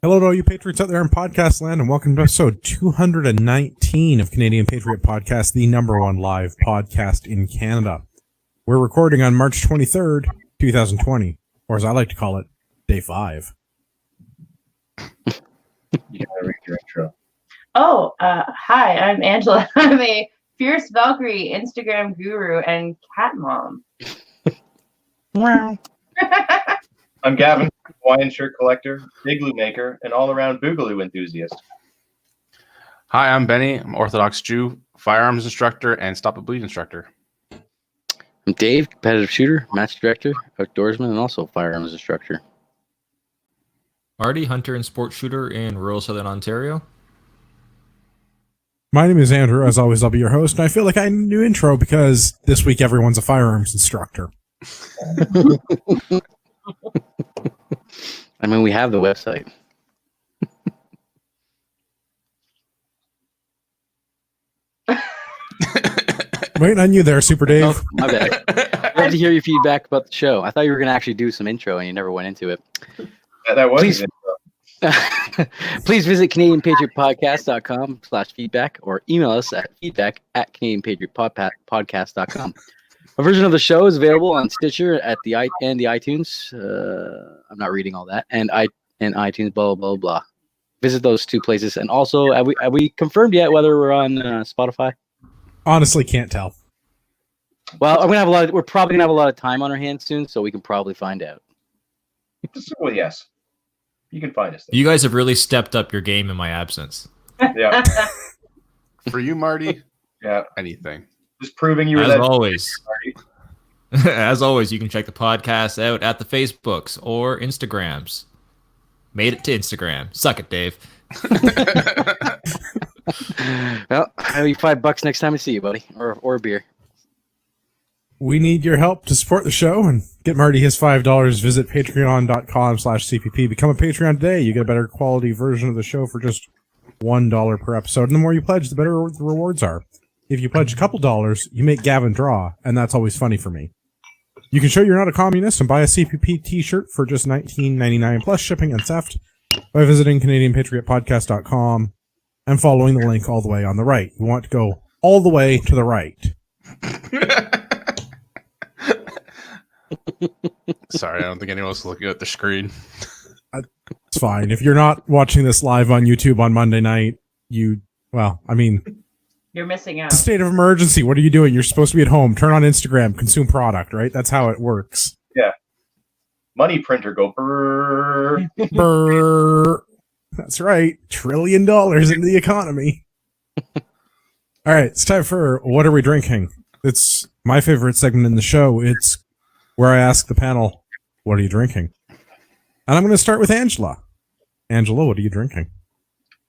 Hello to all you Patriots out there in podcast land, and welcome to episode 219 of Canadian Patriot Podcast, the number one live podcast in Canada. We're recording on March 23rd, 2020, or as I like to call it, Day 5. You gotta read your intro. Hi, I'm Angela. I'm a fierce Valkyrie Instagram guru and cat mom. Wow. I'm Gavin, Hawaiian shirt collector, igloo maker, and all-around boogaloo enthusiast. Hi, I'm Benny. I'm Orthodox Jew, firearms instructor, and stop a bleed instructor. I'm Dave, competitive shooter, match director, outdoorsman, and also firearms instructor. Marty, hunter and sport shooter in rural Southern Ontario. My name is Andrew. As always, I'll be your host, and I feel like I need a new intro because this week everyone's a firearms instructor. I mean, we have the website. Waiting on you there, Super Dave. Oh, my bad. I'd love to hear your feedback about the show. I thought you were going to actually do some intro, and you never went into it. That was Please- it. Please visit CanadianPatriotPodcast.com/feedback or email us at feedback@CanadianPatriotPodcast.com. A version of the show is available on Stitcher and the iTunes. I'm not reading all that. And iTunes, blah, blah, blah. Visit those two places. And also, have we confirmed yet whether we're on Spotify? Honestly, can't tell. Well, we're probably gonna have a lot of time on our hands soon, so we can probably find out. Well, yes. You can find us there. You guys have really stepped up your game in my absence. Yeah. For you, Marty, Yeah. anything. Just proving you were As that always, party. as always, you can check the podcast out at the Facebooks or Instagrams. Made it to Instagram. Suck it, Dave. Well, I'll be $5 next time I see you, buddy, or a beer. We need your help to support the show and get Marty his $5. Visit patreon.com/CPP. Become a Patreon today. You get a better quality version of the show for just $1 per episode. And the more you pledge, the better the rewards are. If you pledge a couple dollars, you make Gavin draw, and that's always funny for me. You can show you're not a communist and buy a CPP t-shirt for just $19.99 plus shipping and theft by visiting CanadianPatriotPodcast.com and following the link all the way on the right. You want to go all the way to the right. Sorry, I don't think anyone else is looking at the screen. It's fine. If you're not watching this live on YouTube on Monday night, You're missing out. it's a state of emergency. What are you doing? You're supposed to be at home. Turn on Instagram, consume product, right? That's how it works. Money printer go brrrr. Brrr. That's right. $1 trillion into the economy. All right. It's time for What Are We Drinking? It's my favorite segment in the show. It's where I ask the panel, what are you drinking? And I'm going to start with Angela. Angela, what are you drinking?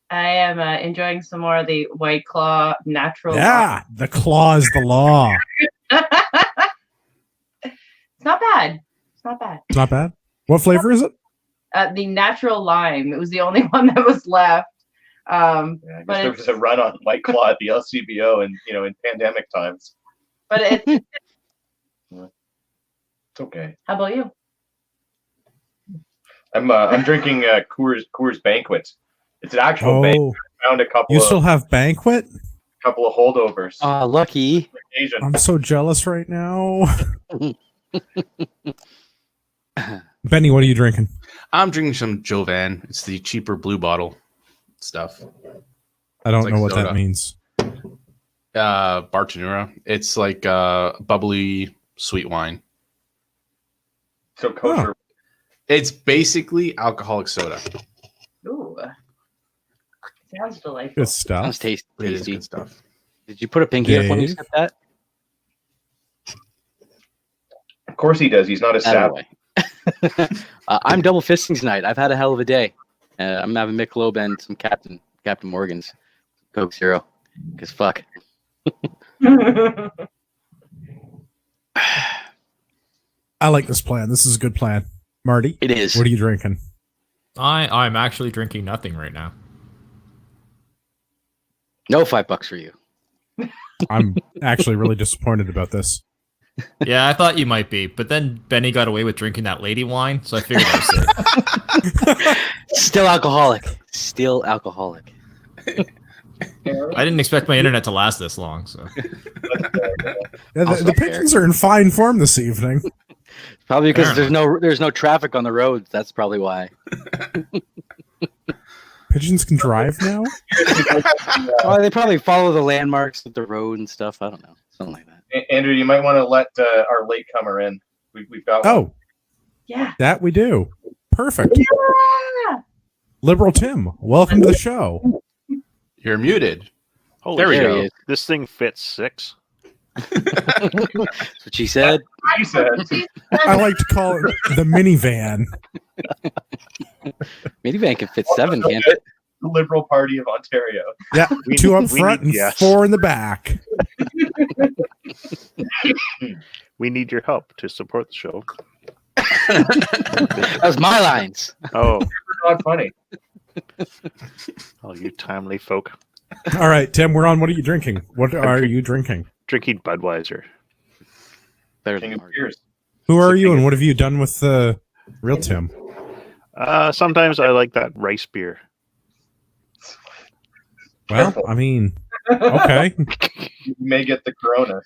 I am enjoying some more of the White Claw natural. Yeah, the claw is the law. It's not bad. It's not bad. It's not bad. What flavor is it? The natural lime. It was the only one that was left. Yeah, I guess But there was a run on White Claw at the LCBO and in pandemic times. But it's. It's okay. How about you? I'm drinking Coors Banquet. It's an actual banquet. I found a couple You of still have Banquet? holdovers. Lucky. Asian. I'm so jealous right now. Benny, what are you drinking? I'm drinking some Jovan. It's the cheaper blue bottle stuff. I don't It's like know what that soda. means. Bartenura. It's like bubbly sweet wine. So kosher. It's basically alcoholic soda. Ooh. Sounds delightful. Good Sounds stuff. tasty. It is good stuff. Did you put a pinky up when you Dave? said that? Of course he does. He's not a sap. Attaboy. I'm double fisting tonight. I've had a hell of a day. I'm having Michelob and some Captain Morgan's Coke Zero. Because fuck. I like this plan. This is a good plan. Marty, It is. what are you drinking? I'm actually drinking nothing right now. No $5 for you. I'm actually really disappointed about this. Yeah, I thought you might be, but then Benny got away with drinking that lady wine, so I figured that was it. Still alcoholic. Still alcoholic. I didn't expect my internet to last this long. So Yeah, Also the fair. pigeons are in fine form this evening. Probably because there's no traffic on the roads. That's probably why. Pigeons can drive now? Well, they probably follow the landmarks of the road and stuff. I don't know, something like that. Andrew, you might want to let our latecomer in. We've got one. Oh, Yeah. that we do. Perfect. Yeah. Liberal Tim, welcome to the show. You're muted. Holy There we There shit. he is. This thing fits 6. That's what she said. You said. I like to call it the minivan. Minivan can fit 7, can't it? The Liberal Party of Ontario. Yeah, We 2 up need- we front need- and yes. 4 in the back. We need your help to support the show. That was my lines. Oh, Not funny. all you timely folk. All right, Tim, we're on. What are you drinking? What are you drinking? Drinking Budweiser. Better King than of Marty. Beers. Who are you and what have you done with the real Tim? Sometimes I like that rice beer. Well, Careful. I mean, okay. You may get the corona.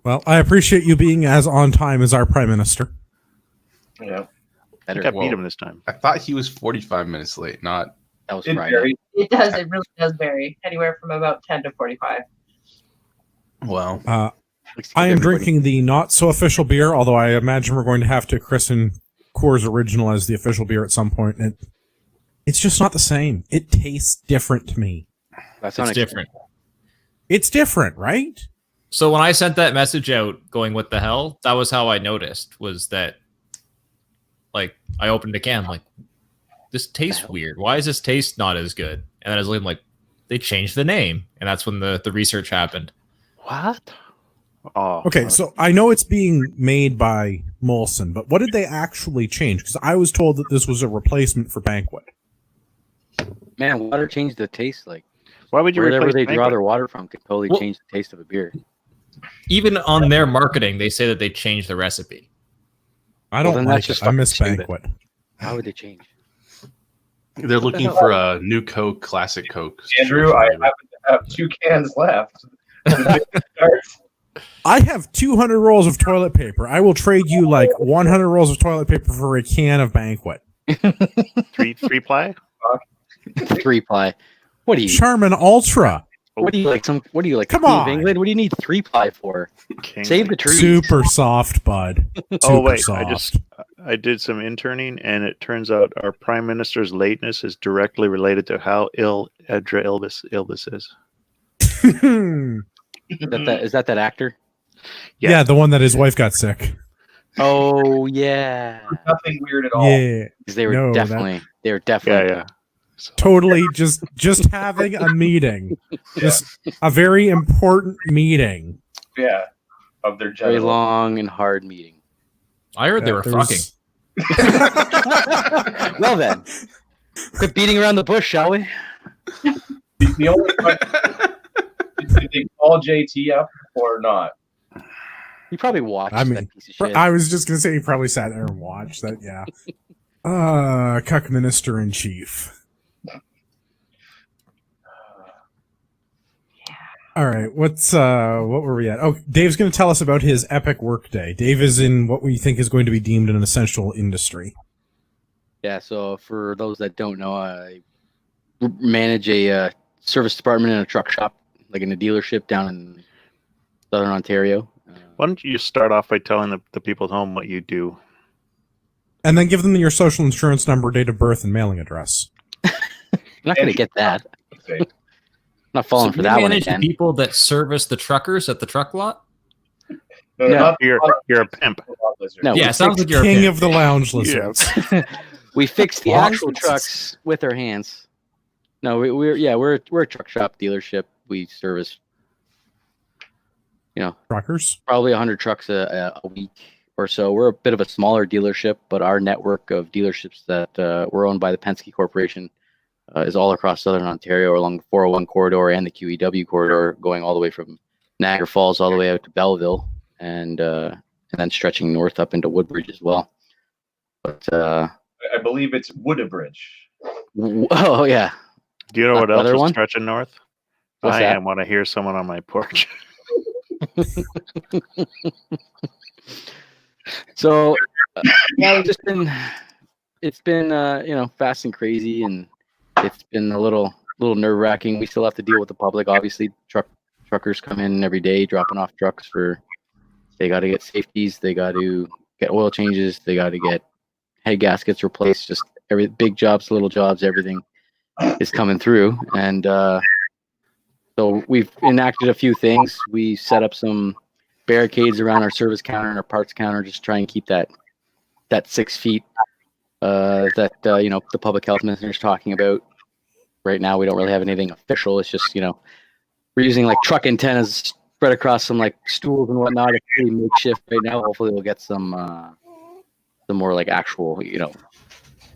Well, I appreciate you being as on time as our Prime Minister. You know, I Better. think I beat Whoa. him this time. I thought he was 45 minutes late, not. That was it Friday. varies. It does. It really does vary. Anywhere from about 10 to 45. Well, I am drinking the not so official beer, although I imagine we're going to have to christen Coors Original as the official beer at some point. And it's just not the same. It tastes different to me. That's it's different. It's different, right? So when I sent that message out going, what the hell? That was how I noticed, was that, like, I opened a can, like, this tastes weird. Why is this taste not as good? And then I was like, they changed the name. And that's when the research happened. What? Oh, Okay, so I know it's being made by Molson, but what did they actually change? Because I was told that this was a replacement for Banquet. Man, water changed the taste. Like, why would you wherever replace they draw Banquet? their water from can totally Well- change the taste of a beer. Even on their marketing, they say that they changed the recipe. I don't then like that's it. just I miss fucking stupid. Banquet. How would they change? they're looking for a new Coke, classic Coke. Andrew, I happen to have 2 cans left. I have 200 rolls of toilet paper. I will trade you like 100 rolls of toilet paper for a can of Banquet. three ply? 3-ply. What do you? Charmin Ultra. What do you like? What do you like? Come Queen of on. England. What do you need 3-ply for? King. Save the trees. Super soft, bud. Super Oh wait, soft. I did some interning, and it turns out our prime minister's lateness is directly related to how ill Edra Ilbis is. Is that that actor? Yeah, the one that his wife got sick. Oh yeah. Nothing weird at all. Yeah, 'Cause they were No, definitely. They were Yeah, definitely. yeah. totally. Just having a meeting. Just a very important meeting. Yeah. Of their Very genitals. long and hard meeting. I heard they were There fucking. was- Well then, quit beating around the bush, shall we? The only question is, did they call JT up or not? You probably watched I mean, that piece of shit. I was just gonna say he probably sat there and watched that. Yeah. Cuck Minister in Chief. All right, what were we at? Oh, Dave's going to tell us about his epic work day. Dave is in what we think is going to be deemed an essential industry. Yeah, so for those that don't know, I manage a service department in a truck shop, like in a dealership down in Southern Ontario. Why don't you just start off by telling the people at home what you do? And then give them your social insurance number, date of birth, and mailing address. You're not going to get that. Say, Not falling So for you that one manage the again. people that service the truckers at the truck lot? No, No. not You're a pimp. No, Yeah, we it sounds fixed- like you're a King pimp. of the lounge lizards. we fix the Long actual fences. trucks with our hands. No, we're a truck shop dealership. We service, Truckers. probably 100 trucks a week or so. We're a bit of a smaller dealership, but our network of dealerships that we're owned by the Penske Corporation is all across Southern Ontario along the 401 corridor and the QEW corridor, going all the way from Niagara Falls all the way out to Belleville, and then stretching north up into Woodbridge as well. But I believe it's Woodabridge. oh yeah, Do you know what else Another is one? stretching north? What's I that? am when I hear someone on my porch. So yeah, it's been fast and crazy, and it's been a little nerve wracking. We still have to deal with the public. Obviously, truckers come in every day dropping off trucks they got to get safeties, they got to get oil changes, they got to get head gaskets replaced. Just every big jobs, little jobs, everything is coming through, and so we've enacted a few things. We set up some barricades around our service counter and our parts counter, just try and keep that 6 feet that the public health minister is talking about. Right now, we don't really have anything official. It's just we're using like truck antennas spread across some like stools and whatnot. It's pretty makeshift right now. Hopefully, we'll get some more like actual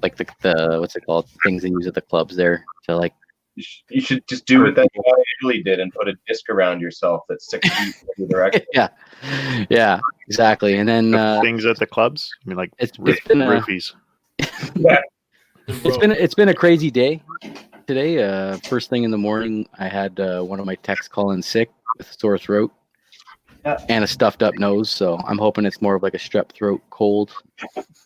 like the what's it called, things they use at the clubs there to like. You should just do what that guy in Italy did and put a disc around yourself that's 6 feet in the direction. yeah, exactly. And then Things at the clubs. I mean, like it's been roofies. it's been a crazy day today. First thing in the morning, I had one of my techs call in sick with a sore throat and a stuffed up nose. So I'm hoping it's more of like a strep throat cold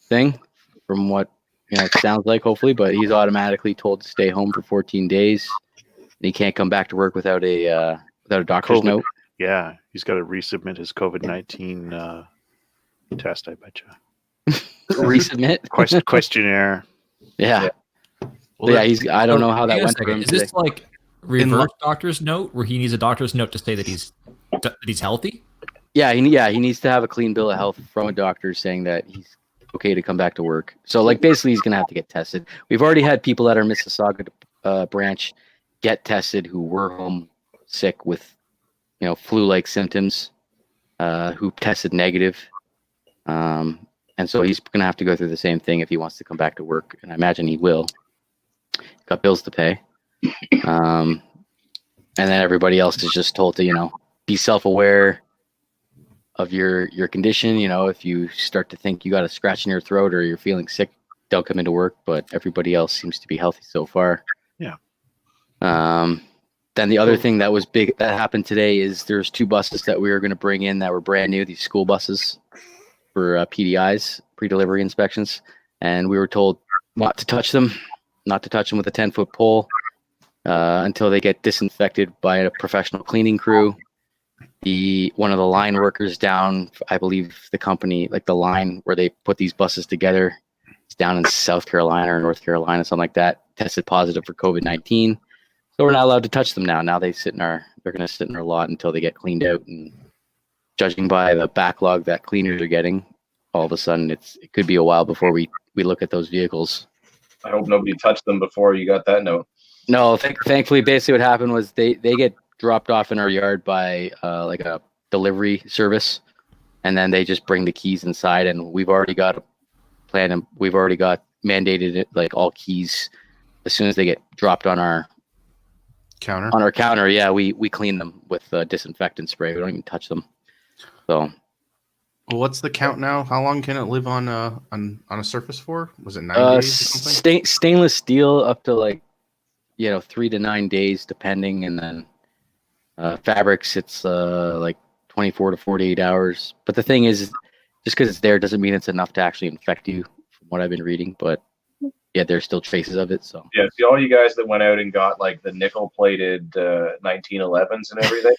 thing, from what it sounds like. Hopefully, but he's automatically told to stay home for 14 days. And he can't come back to work without a doctor's note. Yeah, he's got to resubmit his COVID-19 test. I bet you. Resubmit Questionnaire. Yeah. Well, Yeah, I don't know how that hang on a went for second. him Is this today. like reverse doctor's note, where he needs a doctor's note to say that he's healthy? Yeah, he needs to have a clean bill of health from a doctor saying that he's okay to come back to work. So like basically he's gonna have to get tested. We've already had people at our Mississauga branch get tested who were home sick with flu-like symptoms, who tested negative. And so he's gonna have to go through the same thing if he wants to come back to work, and I imagine he will. Got bills to pay. And then everybody else is just told to be self-aware of your condition. If you start to think you got a scratch in your throat or you're feeling sick, don't come into work. But everybody else seems to be healthy so far. Yeah. Then the other thing that was big that happened today is there's 2 buses that we were going to bring in that were brand new, these school buses for PDIs, pre-delivery inspections, and we were told not to touch them with a 10-foot pole until they get disinfected by a professional cleaning crew. One of the line workers down, I believe the company, like the line where they put these buses together, it's down in South Carolina or North Carolina, something like that, tested positive for COVID-19. So we're not allowed to touch them now. Now they're going to sit in our lot until they get cleaned out. And judging by the backlog that cleaners are getting, all of a sudden it could be a while before we look at those vehicles. I hope nobody touched them before you got that note. No, thankfully, basically what happened was they get dropped off in our yard by like a delivery service, and then they just bring the keys inside, and we've already got a plan, and we've already got mandated it, like all keys, as soon as they get dropped on our counter. Yeah, we clean them with disinfectant spray. We don't even touch them. So Well, what's the count now? How long can it live on a surface for? Was it 9 days or something? Stainless steel up to like 3 to 9 days depending, and then fabrics it's like 24 to 48 hours. But the thing is, just because it's there doesn't mean it's enough to actually infect you, from what I've been reading. But yeah, there's still traces of it. So Yeah, see all you guys that went out and got like the nickel-plated 1911s and everything.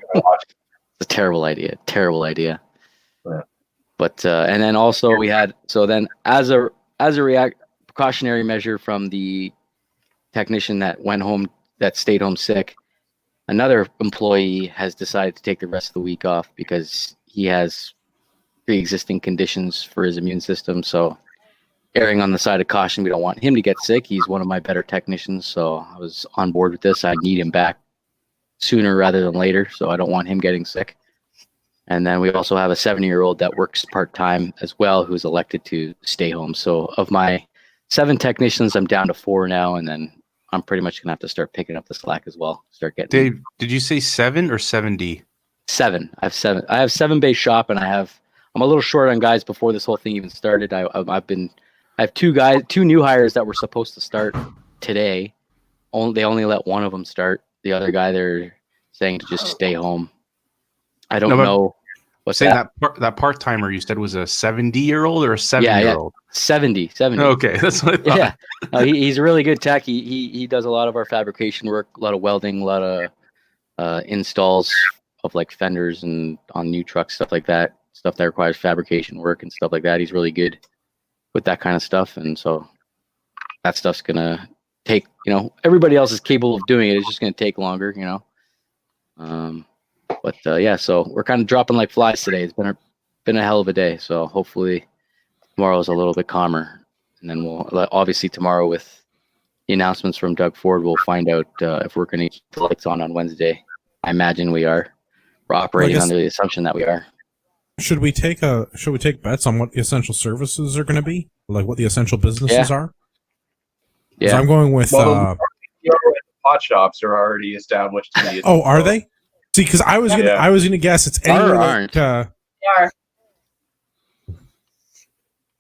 it's a terrible idea. Yeah. But and then also we had, so then as a precautionary measure from the technician that stayed home sick, another employee has decided to take the rest of the week off because he has pre-existing conditions for his immune system. So erring on the side of caution, we don't want him to get sick. He's one of my better technicians, so I was on board with this. I need him back sooner rather than later, so I don't want him getting sick. And then we also have a 70-year-old that works part-time as well, who's elected to stay home. So of my 7 technicians, I'm down to 4 now, and then I'm pretty much gonna have to start picking up the slack as well. Start getting. Dave, did you say 7 or 70? 7. I have 7. I have 7 bay shop, and I have I'm a little short on guys before this whole thing even started. I have two new hires that were supposed to start today. They only let one of them start. The other guy, they're saying to just stay home. I don't know. What's that? That part timer you said was a 70-year-old or a 7-year-old? Yeah. 70. Okay, that's what I thought. Yeah, no, he's a really good tech. He does a lot of our fabrication work, a lot of welding, a lot of installs of like fenders and on new trucks, stuff like that. Stuff that requires fabrication work and stuff like that. He's really good with that kind of stuff, and so that stuff's gonna take. Everybody else is capable of doing it. It's just gonna take longer. But yeah, so we're kind of dropping like flies today. It's been a hell of a day. So hopefully tomorrow is a little bit calmer, and then we'll obviously tomorrow with the announcements from Doug Ford, we'll find out if we're going to keep the lights on Wednesday. I imagine we are. We're operating under the assumption that we are. Should we take bets on what the essential services are going to be, like what the essential businesses are? Yeah, I'm going with. Well, pot shops are already established. Oh, are they? See, because I was gonna guess it's anywhere aren't. They are.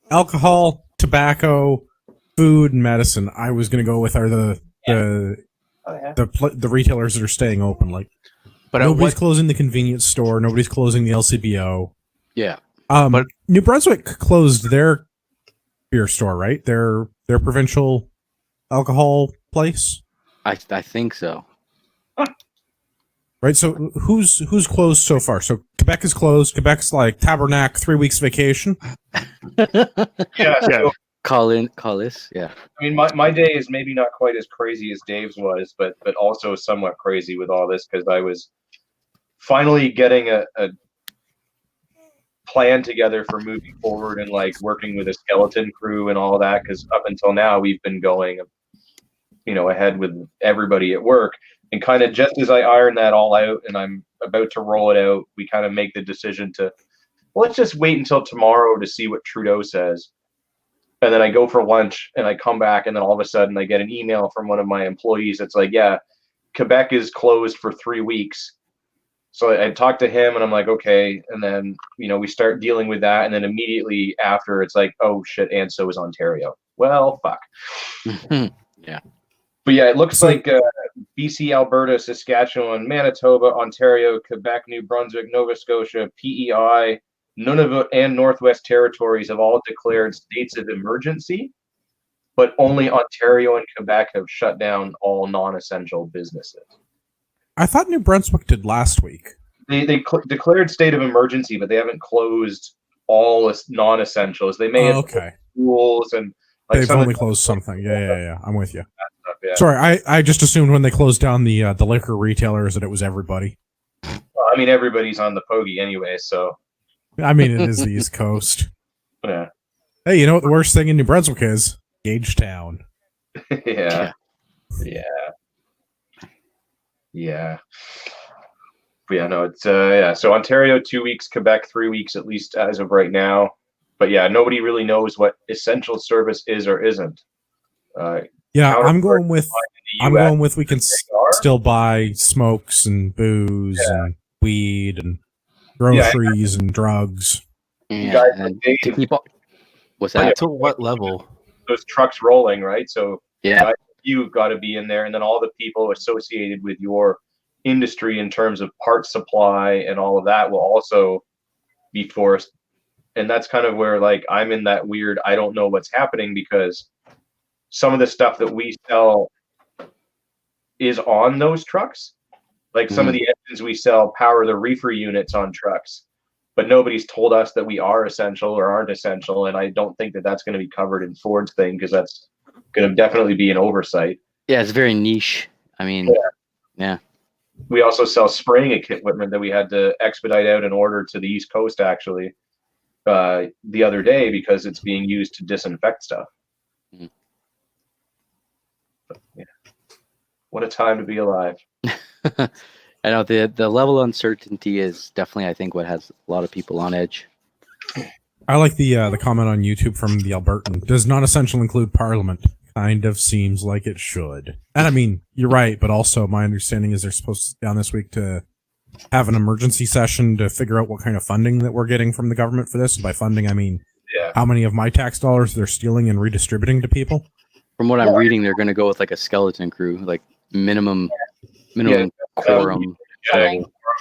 Alcohol, tobacco, food, and medicine. I was gonna go with are the retailers that are staying open. Like, but nobody's closing the convenience store. Nobody's closing the LCBO. Yeah. But New Brunswick closed their beer store, right? Their provincial alcohol place. I think so. Right, so who's closed so far? So Quebec is closed. Quebec's like Tabernacle, 3 weeks vacation. Yeah. So, Callis, yeah. I mean, my day is maybe not quite as crazy as Dave's was, but also somewhat crazy with all this because I was finally getting a plan together for moving forward and like working with a skeleton crew and all that. Because up until now we've been going, ahead with everybody at work. And kind of just as I iron that all out and I'm about to roll it out, we kind of make the decision to, let's just wait until tomorrow to see what Trudeau says. And then I go for lunch and I come back and then all of a sudden I get an email from one of my employees that's like, yeah, Quebec is closed for 3 weeks. So I talked to him and I'm like, okay. And then, we start dealing with that. And then immediately after it's like, oh shit, and so is Ontario. Well, fuck. Yeah. But yeah, it looks like BC, Alberta, Saskatchewan, Manitoba, Ontario, Quebec, New Brunswick, Nova Scotia, PEI, Nunavut, and Northwest Territories have all declared states of emergency, but only Ontario and Quebec have shut down all non-essential businesses. I thought New Brunswick did last week. They declared state of emergency, but they haven't closed all non-essentials. They may have schools and they've only closed something. Yeah. I'm with you. Yeah. Sorry, I just assumed when they closed down the liquor retailers that it was everybody. Well, I mean, everybody's on the pogey anyway, so. I mean, it is the East Coast. Yeah. Hey, you know what the worst thing in New Brunswick is? Gagetown. Yeah. But yeah, no, it's So Ontario 2 weeks, Quebec 3 weeks at least as of right now. But yeah, nobody really knows what essential service is or isn't. Yeah, I'm going with we can still buy smokes and booze and weed and groceries and drugs. Yeah, and to keep up. What's that? To what level? Those trucks rolling, right? So yeah, you've got to be in there, and then all the people associated with your industry in terms of parts supply and all of that will also be forced. And that's kind of where like I'm in that weird I don't know what's happening because some of the stuff that we sell is on those trucks. Like some of the engines we sell power the reefer units on trucks, but nobody's told us that we are essential or aren't essential. And I don't think that that's going to be covered in Ford's thing because that's going to definitely be an oversight. Yeah, it's very niche. I mean, yeah. We also sell spraying equipment that we had to expedite out and order to the East Coast actually the other day because it's being used to disinfect stuff. Yeah. What a time to be alive. I know the level of uncertainty is definitely, I think, what has a lot of people on edge. I like the comment on YouTube from the Albertan. Does non-essential include Parliament? Kind of seems like it should. And I mean, you're right, but also my understanding is they're supposed to down this week to have an emergency session to figure out what kind of funding that we're getting from the government for this. By funding, I mean how many of my tax dollars they're stealing and redistributing to people. From what I'm reading, they're going to go with like a skeleton crew, like minimum quorum.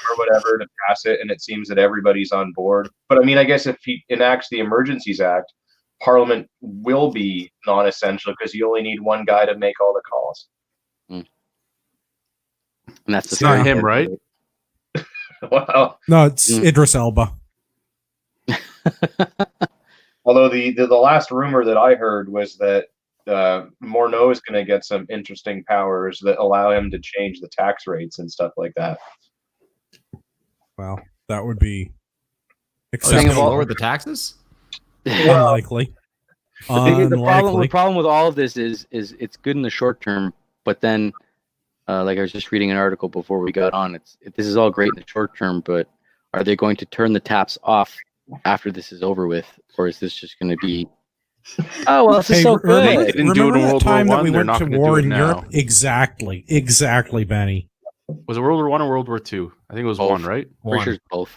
Or whatever to pass it, and it seems that everybody's on board. But I mean, I guess if he enacts the Emergencies Act, Parliament will be non-essential because you only need one guy to make all the calls. And that's It's not him, right? Well, No, it's Idris Elba. although the last rumor that I heard was that Morneau is going to get some interesting powers that allow him to change the tax rates and stuff like that. Well, that would be Acceptable. Lower the taxes? Unlikely. The problem with all of this is it's good in the short term, but then, like I was just reading an article before we got on, this is all great in the short term, but are they going to turn the taps off after this is over with, or is this just going to be? Oh well, this is so good. They didn't do it in World War One. One. They're not going to do it now. Europe? Exactly, Benny. Was it World War One or World War Two? I think it was Both. one, right? Pretty sure it's both.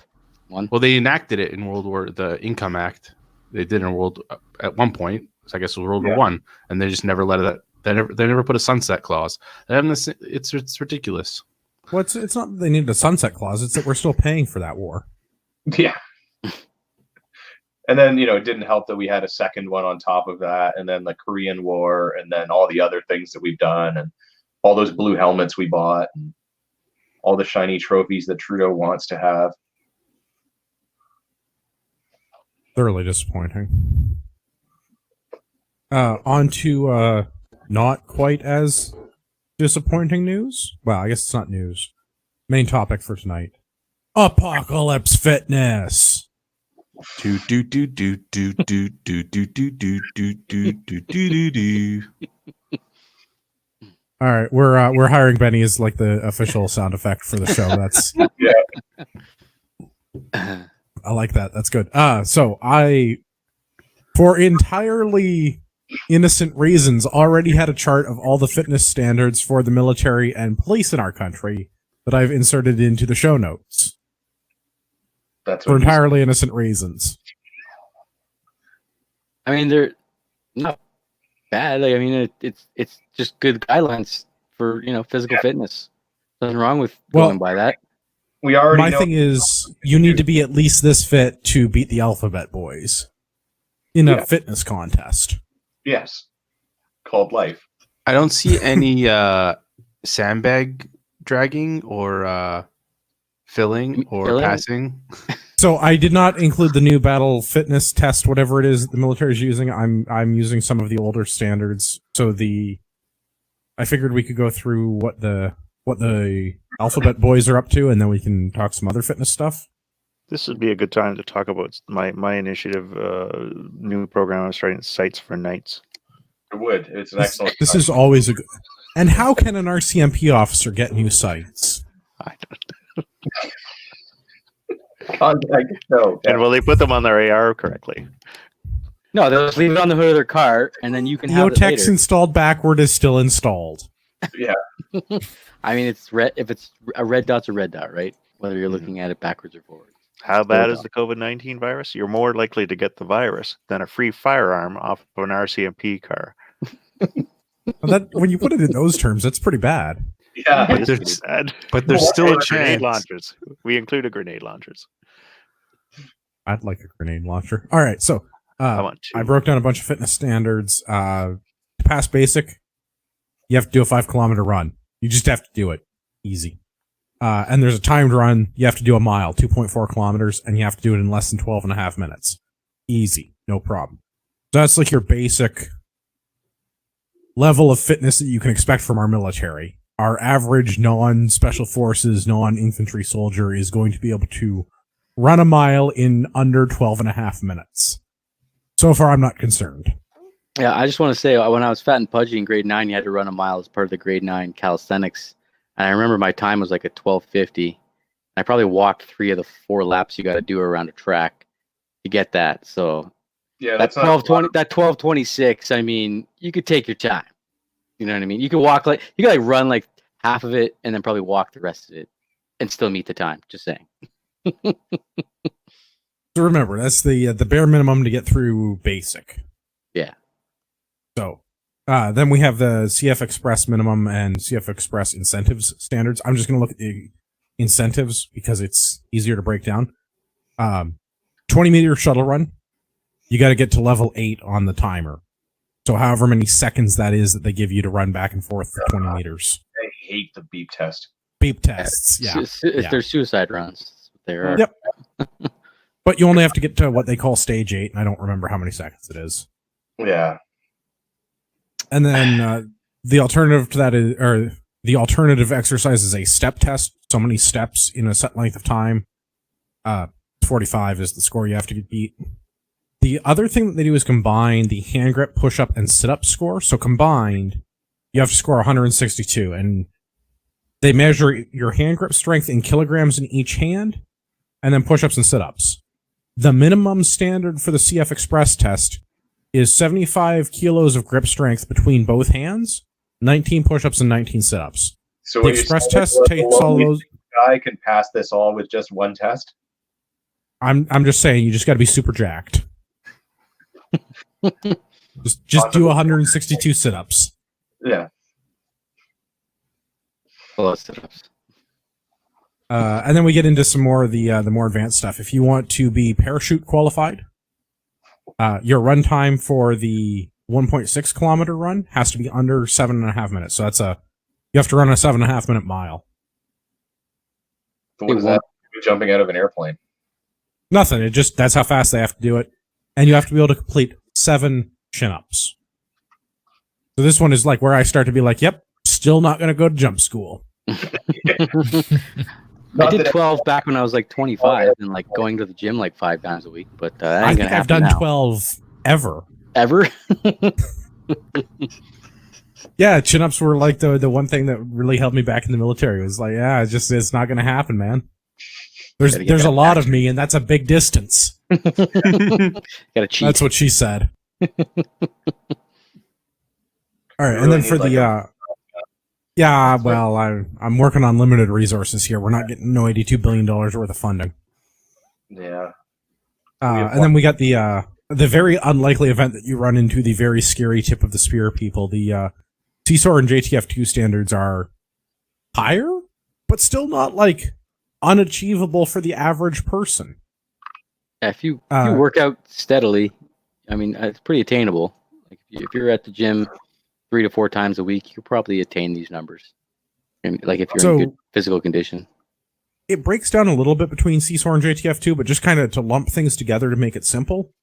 One. Well, they enacted it in the Income Act. They did at one point. So I guess it was World War One, and they just never let it. They never put a sunset clause. It's ridiculous. Well, it's not that they needed a sunset clause. It's that we're still paying for that war. Yeah. And then, it didn't help that we had a second one on top of that, and then the Korean War, and then all the other things that we've done, and all those blue helmets we bought, and all the shiny trophies that Trudeau wants to have. Thoroughly disappointing. On to not quite as disappointing news. Well, I guess it's not news. Main topic for tonight. Apocalypse Fitness. Do do do do do do do do do do do do do do. All right, we're hiring Benny as like the official sound effect for the show. That's I like that. That's good. So I, for entirely innocent reasons, already had a chart of all the fitness standards for the military and police in our country that I've inserted into the show notes. That's for entirely innocent reasons. I mean, they're not bad. Like, I mean, it's just good guidelines for physical fitness. Nothing wrong with going by that. We already. My thing is, you need to be at least this fit to beat the Alphabet Boys in a fitness contest. Yes, called life. I don't see any sandbag dragging or filling or passing. So I did not include the new battle fitness test, whatever it is the military is using. I'm using some of the older standards. So I figured we could go through what the Alphabet Boys are up to, and then we can talk some other fitness stuff. This would be a good time to talk about my initiative, new program I'm starting, Sites for Knights. It would. It's an excellent. This is always a good. And how can an RCMP officer get new sites? I don't know. Contact show. And will they put them on their AR correctly? No, they'll just leave it on the hood of their car, and then you can have it Text later. installed backward is still installed. Yeah. I mean, it's red. If it's a red dot's a red dot, right? Whether you're looking at it backwards or forwards. How bad is the COVID-19 virus? You're more likely to get the virus than a free firearm off of an RCMP car. Well, when you put it in those terms, that's pretty bad. Yeah. But there's still a chance. Grenade launchers. We included grenade launchers. I'd like a grenade launcher. All right, so I broke down a bunch of fitness standards. To pass basic, you have to do a 5-kilometer run. You just have to do it. Easy. And there's a timed run. You have to do a mile, 2.4 kilometers, and you have to do it in less than 12 and a half minutes. Easy. No problem. So that's like your basic level of fitness that you can expect from our military. Our average non-special forces, non-infantry soldier is going to be able to run a mile in under 12 and a half minutes. So far, I'm not concerned. Yeah, I just want to say, when I was fat and pudgy in grade 9, you had to run a mile as part of the grade 9 calisthenics. And I remember my time was like a 12:50. I probably walked 3 of the 4 laps you got to do around a track to get that. So yeah, that 12:20, that 12:26. I mean, you could take your time. You know what I mean? You could walk you could run like half of it and then probably walk the rest of it. and still meet the time. Just saying. So remember, that's the bare minimum to get through basic. Yeah. So then we have the CF Express minimum and CF Express incentives standards. I'm just going to look at the incentives because it's easier to break down. 20-meter shuttle run, you got to get to level 8 on the timer. So however many seconds that is that they give you to run back and forth for 20 meters. I hate the beep test. Beep tests, yeah. They're suicide runs. There are. Yep. But you only have to get to what they call stage 8, and I don't remember how many seconds it is. Yeah. And then the alternative to that is, or the alternative exercise is a step test. So many steps in a set length of time. 45 is the score you have to beat. The other thing that they do is combine the hand grip, push up, and sit up score. So combined, you have to score 162, and they measure your hand grip strength in kilograms in each hand, and then push ups and sit ups. The minimum standard for the CF Express test is 75 kilos of grip strength between both hands, 19 push-ups, and 19 sit-ups. So The Express test takes all those. Guy can pass this all with just one test. I'm just saying, you just got to be super jacked. just do 162 sit-ups. Yeah. Well, sit-ups. And then we get into some more of the more advanced stuff. If you want to be parachute qualified, your run time for the 1.6 kilometer run has to be under 7.5 minutes. So you have to run a 7.5 minute mile. So what is that? Jumping out of an airplane? Nothing. That's how fast they have to do it. And you have to be able to complete 7 chin-ups. So this one is like where I start to be like, yep, still not going to go to jump school. I did 12 back when I was like 25 and like going to the gym like 5 times a week, but that I ain't think gonna I've happen done now. 12 ever. Ever? Yeah, chin-ups were like the one thing that really held me back in the military. It was like, yeah, it's not going to happen, man. There's a lot of me, and that's a big distance. Gotta cheat. That's what she said. All right, and really then for need, the yeah, well, I'm working on limited resources here. We're not getting no $82 billion worth of funding. Yeah. And then we got the very unlikely event that you run into the very scary tip of the spear people. The CSOR and JTF2 standards are higher, but still not like unachievable for the average person. Yeah, if you work out steadily, I mean, it's pretty attainable. Like if you're at the gym 3 to 4 times a week, you'll probably attain these numbers. And like if you're in good physical condition. It breaks down a little bit between CSOR and JTF2, but just kind of to lump things together to make it simple.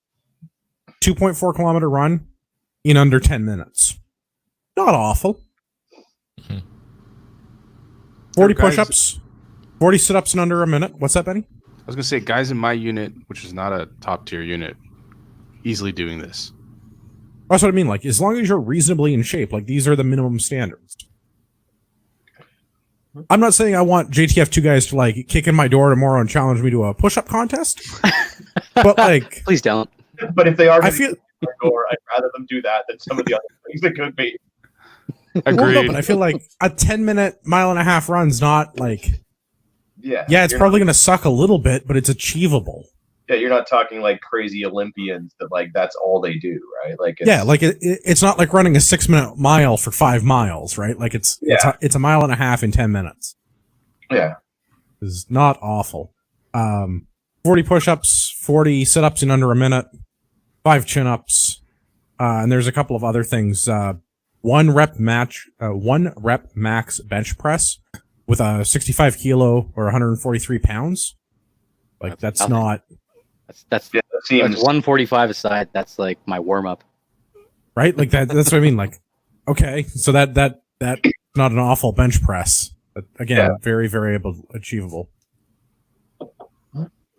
2.4 kilometer run in under 10 minutes. Not awful. Mm-hmm. 40 push-ups, 40 sit-ups in under a minute. What's that, Benny? I was going to say, guys in my unit, which is not a top-tier unit, easily doing this. That's what I mean. Like, as long as you're reasonably in shape, like, these are the minimum standards. I'm not saying I want JTF2 guys to, like, kick in my door tomorrow and challenge me to a push-up contest. But, like... Please don't. But if they are I feel... my door, I'd rather them do that than some of the other things that could be. Well, no, Agreed. but I feel like a 10-minute mile-and-a-half run's not, like... Yeah. Yeah, it's probably going to suck a little bit, but it's achievable. Yeah, you're not talking like crazy Olympians that like that's all they do, right? Like Yeah, like it's not like running a 6-minute mile for 5 miles, right? Like it's a mile and a half in 10 minutes. Yeah. It's not awful. 40 push-ups, 40 sit-ups in under a minute, 5 chin-ups, and there's a couple of other things. 1 rep max bench press with a 65 kilo or 143 pounds. Like that's nothing. not That's Yeah, that seems 145 aside. That's like my warm up. right. Like that's what I mean. Like, okay, so that's not an awful bench press. But again, very, very achievable.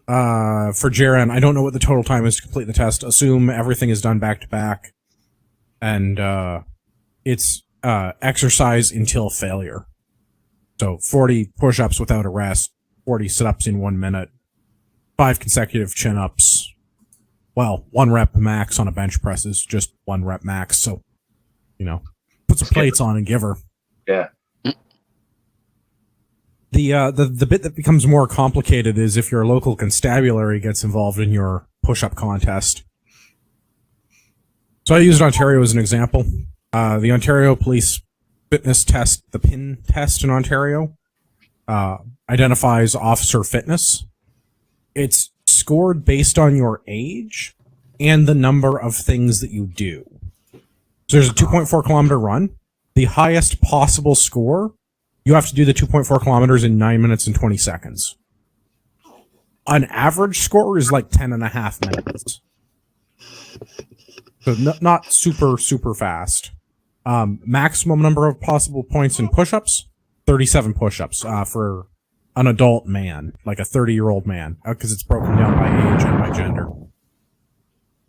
For Jaren, I don't know what the total time is to complete the test. Assume everything is done back to back, and it's exercise until failure. So 40 push-ups without a rest, 40 sit-ups in 1 minute, 5 consecutive chin-ups. Well, 1 rep max on a bench press is just 1 rep max. So, put some plates on and give her. Yeah. The bit that becomes more complicated is if your local constabulary gets involved in your push-up contest. So I used Ontario as an example. The Ontario Police Fitness Test, the PIN test in Ontario, identifies officer fitness. It's scored based on your age and the number of things that you do. So there's a 2.4 kilometer run. The highest possible score, you have to do the 2.4 kilometers in 9 minutes and 20 seconds. An average score is like 10 and a half minutes. So not super, super fast. Maximum number of possible points in push-ups, 37 push-ups for an adult man, like a 30-year-old man, because it's broken down by age and by gender.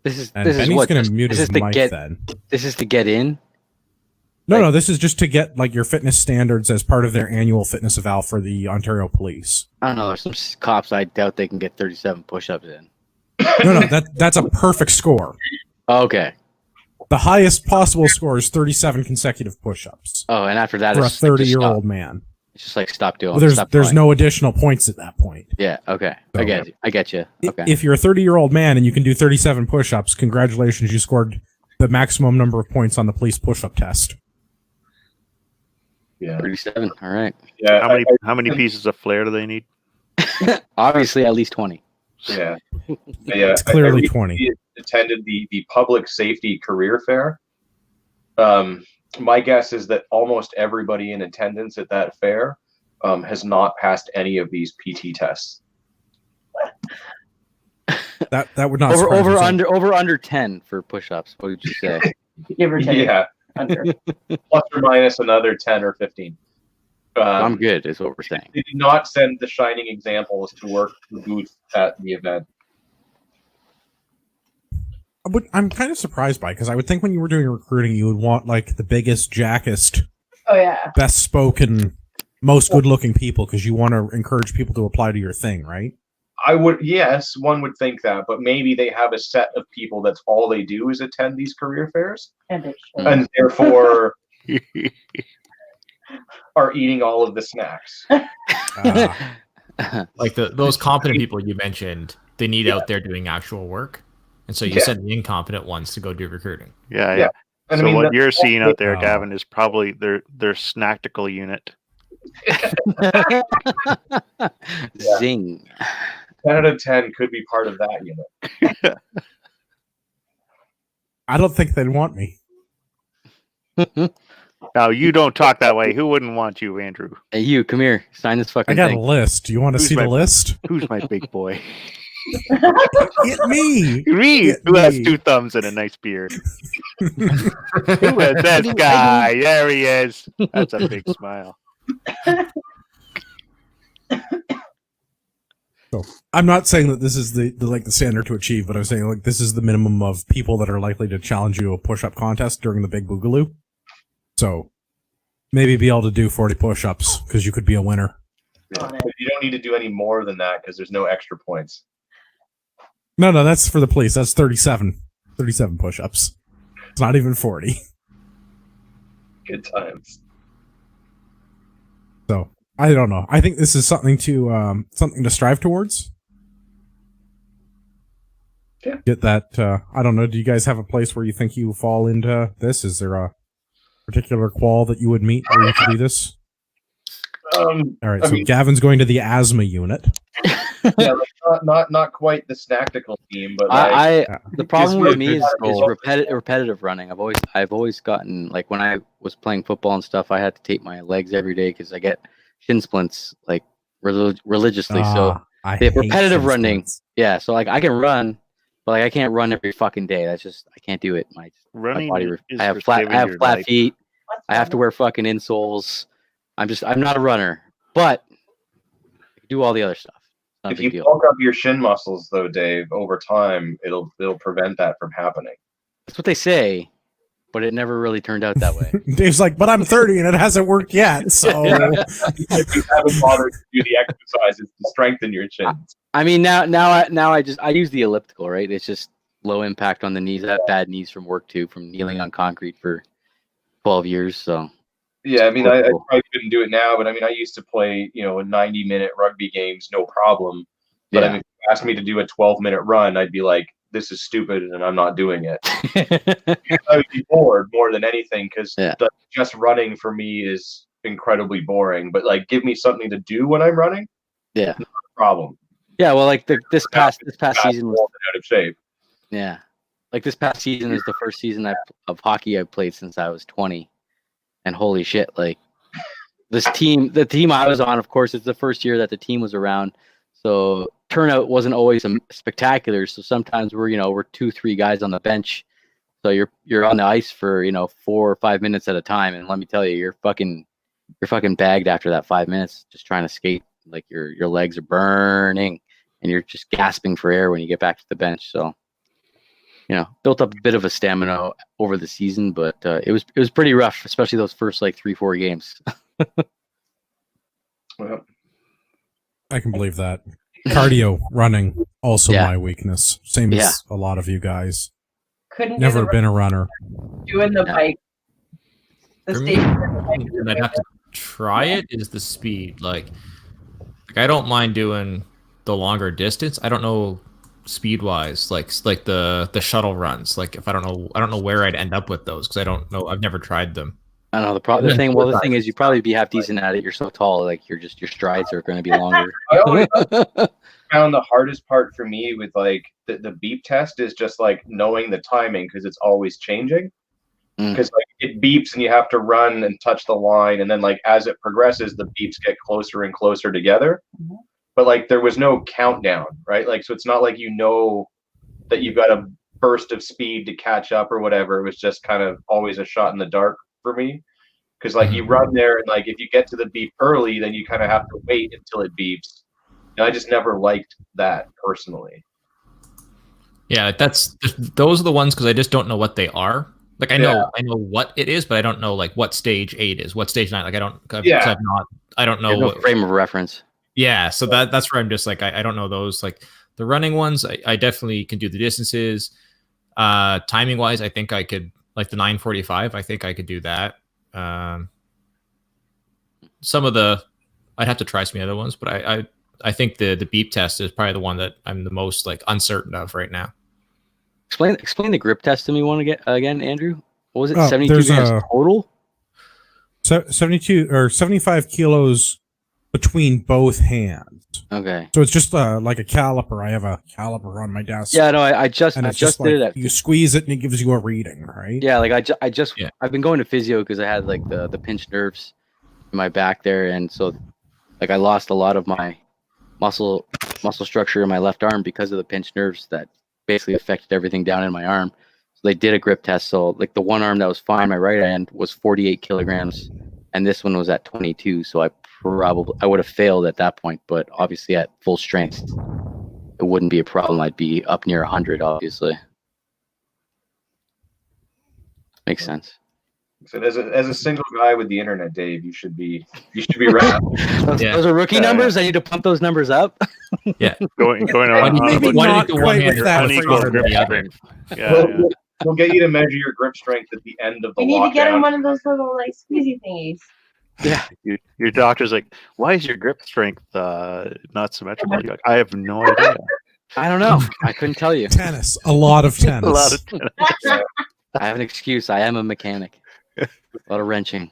This is Benny's what going to mute this his is to mic get. then. This is to get in. No, this is just to get like your fitness standards as part of their annual fitness eval for the Ontario Police. I don't know. There's some cops I doubt they can get 37 push-ups in. No, that's a perfect score. Okay. The highest possible score is 37 consecutive push-ups Oh, and after that, for a it's just 30-year-old stop. man. It's just like stop doing. Well, there's stop there's trying. no additional points at that point. Yeah. Okay. So- I get you. Okay. If you're a 30-year-old man and you can do 37 push-ups, congratulations, you scored the maximum number of points on the police push-up test. Yeah. 37. All right. Yeah. How many pieces of flair do they need? Obviously, at least 20. Yeah. Yeah. It's clearly I 20. attended the public safety career fair. My guess is that almost everybody in attendance at that fair has not passed any of these PT tests. That would not surprise me. over under 10 for push-ups. What would you say? Give or take. Yeah. Under. Plus or minus another 10 or 15. I'm good, is what we're saying. They did not send the shining examples to work the booth at the event. But I'm kind of surprised by it, because I would think when you were doing recruiting, you would want like the biggest, jackest, Oh yeah. best spoken, most good looking people, because you want to encourage people to apply to your thing, right? Yes, one would think that, but maybe they have a set of people that's all they do is attend these career fairs, And it should. and therefore are eating all of the snacks. Like those competent people you mentioned, they need out there doing actual work, and so you send the incompetent ones to go do recruiting. Yeah. Yeah. And So what you're that's seeing out there, Oh. Gavin, is probably their snactical unit. Zing. 10 out of 10 could be part of that unit. I don't think they'd want me. Now you don't talk that way. Who wouldn't want you, Andrew? Hey, you, come here. Sign this I fucking got thing. a list. Do you want to Who's see the my- list? Who's my big boy? Get me. Me, Get who has me. 2 thumbs and a nice beard. Who is this guy? There he is. That's a big smile. So I'm not saying that this is the like the standard to achieve, but I'm saying like this is the minimum of people that are likely to challenge you to a push-up contest during the big boogaloo. So maybe be able to do 40 push-ups because you could be a winner. On it. But you don't need to do any more than that because there's no extra points. No, that's for the police. That's 37 push-ups. It's not even 40. Good times. So I don't know. I think this is something to strive towards. Yeah. Get that. I don't know. Do you guys have a place where you think you fall into this? Is there a particular qual that you would meet where you could do this? All right. I So mean- Gavin's going to the asthma unit. Yeah, like not quite the snactical team, but like, The problem with me is Physical. repetitive running. I've always gotten, like, when I was playing football and stuff, I had to tape my legs every day because I get shin splints like religiously. So I the hate repetitive shin running. splints. yeah, so like I can run, but like I can't run every fucking day. That's just I can't do it. My Running body. is I have for flat. saving I have your flat life. feet. What's I have to that? wear fucking insoles. I'm not a runner, but I can do all the other stuff. Not a if big you deal. bulk up your shin muscles, though, Dave, over time, it'll prevent that from happening. That's what they say, but it never really turned out that way. Dave's like, but I'm 30 and it hasn't worked yet. So You haven't bothered to do the exercises to strengthen your shins. I mean, now I use the elliptical, right? It's just low impact on the knees. I have bad knees from work too, from kneeling on concrete for 12 years. So Yeah, I mean, I Cool. probably couldn't do it now, but I mean, I used to play, 90-minute rugby games, no problem. But I mean, if you asked me to do a 12-minute run, I'd be like, this is stupid, and I'm not doing it. I would be bored more than anything because just running for me is incredibly boring. But like, give me something to do when I'm running. Yeah. Not a problem. Yeah, well, like this past season was Out of shape. Yeah, like this past season is the first season of hockey I've played since I was 20, and holy shit, like the team I was on, of course, it's the first year that the team was around, so turnout wasn't always spectacular. So sometimes we're 2-3 guys on the bench, so you're on the ice for 4 or 5 minutes at a time, and let me tell you, you're fucking bagged after that 5 minutes just trying to skate. Like your legs are burning and you're just gasping for air when you get back to the bench. So, built up a bit of a stamina over the season, but it was pretty rough, especially those first like 3-4 games. Well, I can believe that. Cardio, running, also Yeah. my weakness. Same as a lot of you guys. Couldn't Never do been a runner. doing the bike. The For me, stage. and I'd have to try it is the speed. Like I don't mind doing the longer distance. I don't know speed wise, like the shuttle runs. Like if I don't know where I'd end up with those because I don't know. I've never tried them. I don't know the thing. Well, the thing is, you probably be half decent at it. You're so tall, like your strides are going to be longer. I always found the hardest part for me with like the beep test is just like knowing the timing because it's always changing. Because like it beeps and you have to run and touch the line, and then like as it progresses, the beeps get closer and closer together. Mhm. But like there was no countdown, right? Like so it's not like that you've got a burst of speed to catch up or whatever. It was just kind of always a shot in the dark for me. Because like you run there and like if you get to the beep early, then you kind of have to wait until it beeps. And I just never liked that personally. Yeah, those are the ones because I just don't know what they are. Like I know what it is, but I don't know like what stage 8 is, what stage 9. Like I don't know There's no frame of reference. Yeah, so that's where I'm just like I don't know those. Like the running ones, I definitely can do the distances. Timing wise, I think I could like the 9:45. I think I could do that. Some of I'd have to try some of the other ones, but I think the beep test is probably the one that I'm the most like uncertain of right now. Explain the grip test to me again, Andrew. What was it? Oh, 72 there's grams total? 72 or 75 kilos between both hands. Okay. So it's just like a caliper. I have a caliper on my desk. Yeah, no, I just and I it's just like did it. you squeeze it and it gives you a reading, right? Yeah, like I've been going to physio because I had like the pinched nerves in my back there, and so like I lost a lot of my muscle structure in my left arm because of the pinched nerves that basically affected everything down in my arm. So they did a grip test. So like the one arm that was fine, my right hand was 48 kilograms, and this one was at 22. So I would have failed at that point, but obviously at full strength, it wouldn't be a problem. I'd be up near 100, obviously. Makes sense. So as a single guy with the internet, Dave, you should be right. Those are rookie numbers. I need to pump those numbers up. Yeah, going on. Maybe why not did the quite one-hander with that unequal phrase. grip the other? strength. Yeah. We'll get you to measure your grip strength at the end of the You need to get him lockdown. one of those little like squeezy thingies. Yeah. Your doctor's like, why is your grip strength not symmetrical? You're like, I have no idea. I don't know. I couldn't tell you. Tennis. A lot of tennis. A lot of tennis. I have an excuse. I am a mechanic. A lot of wrenching.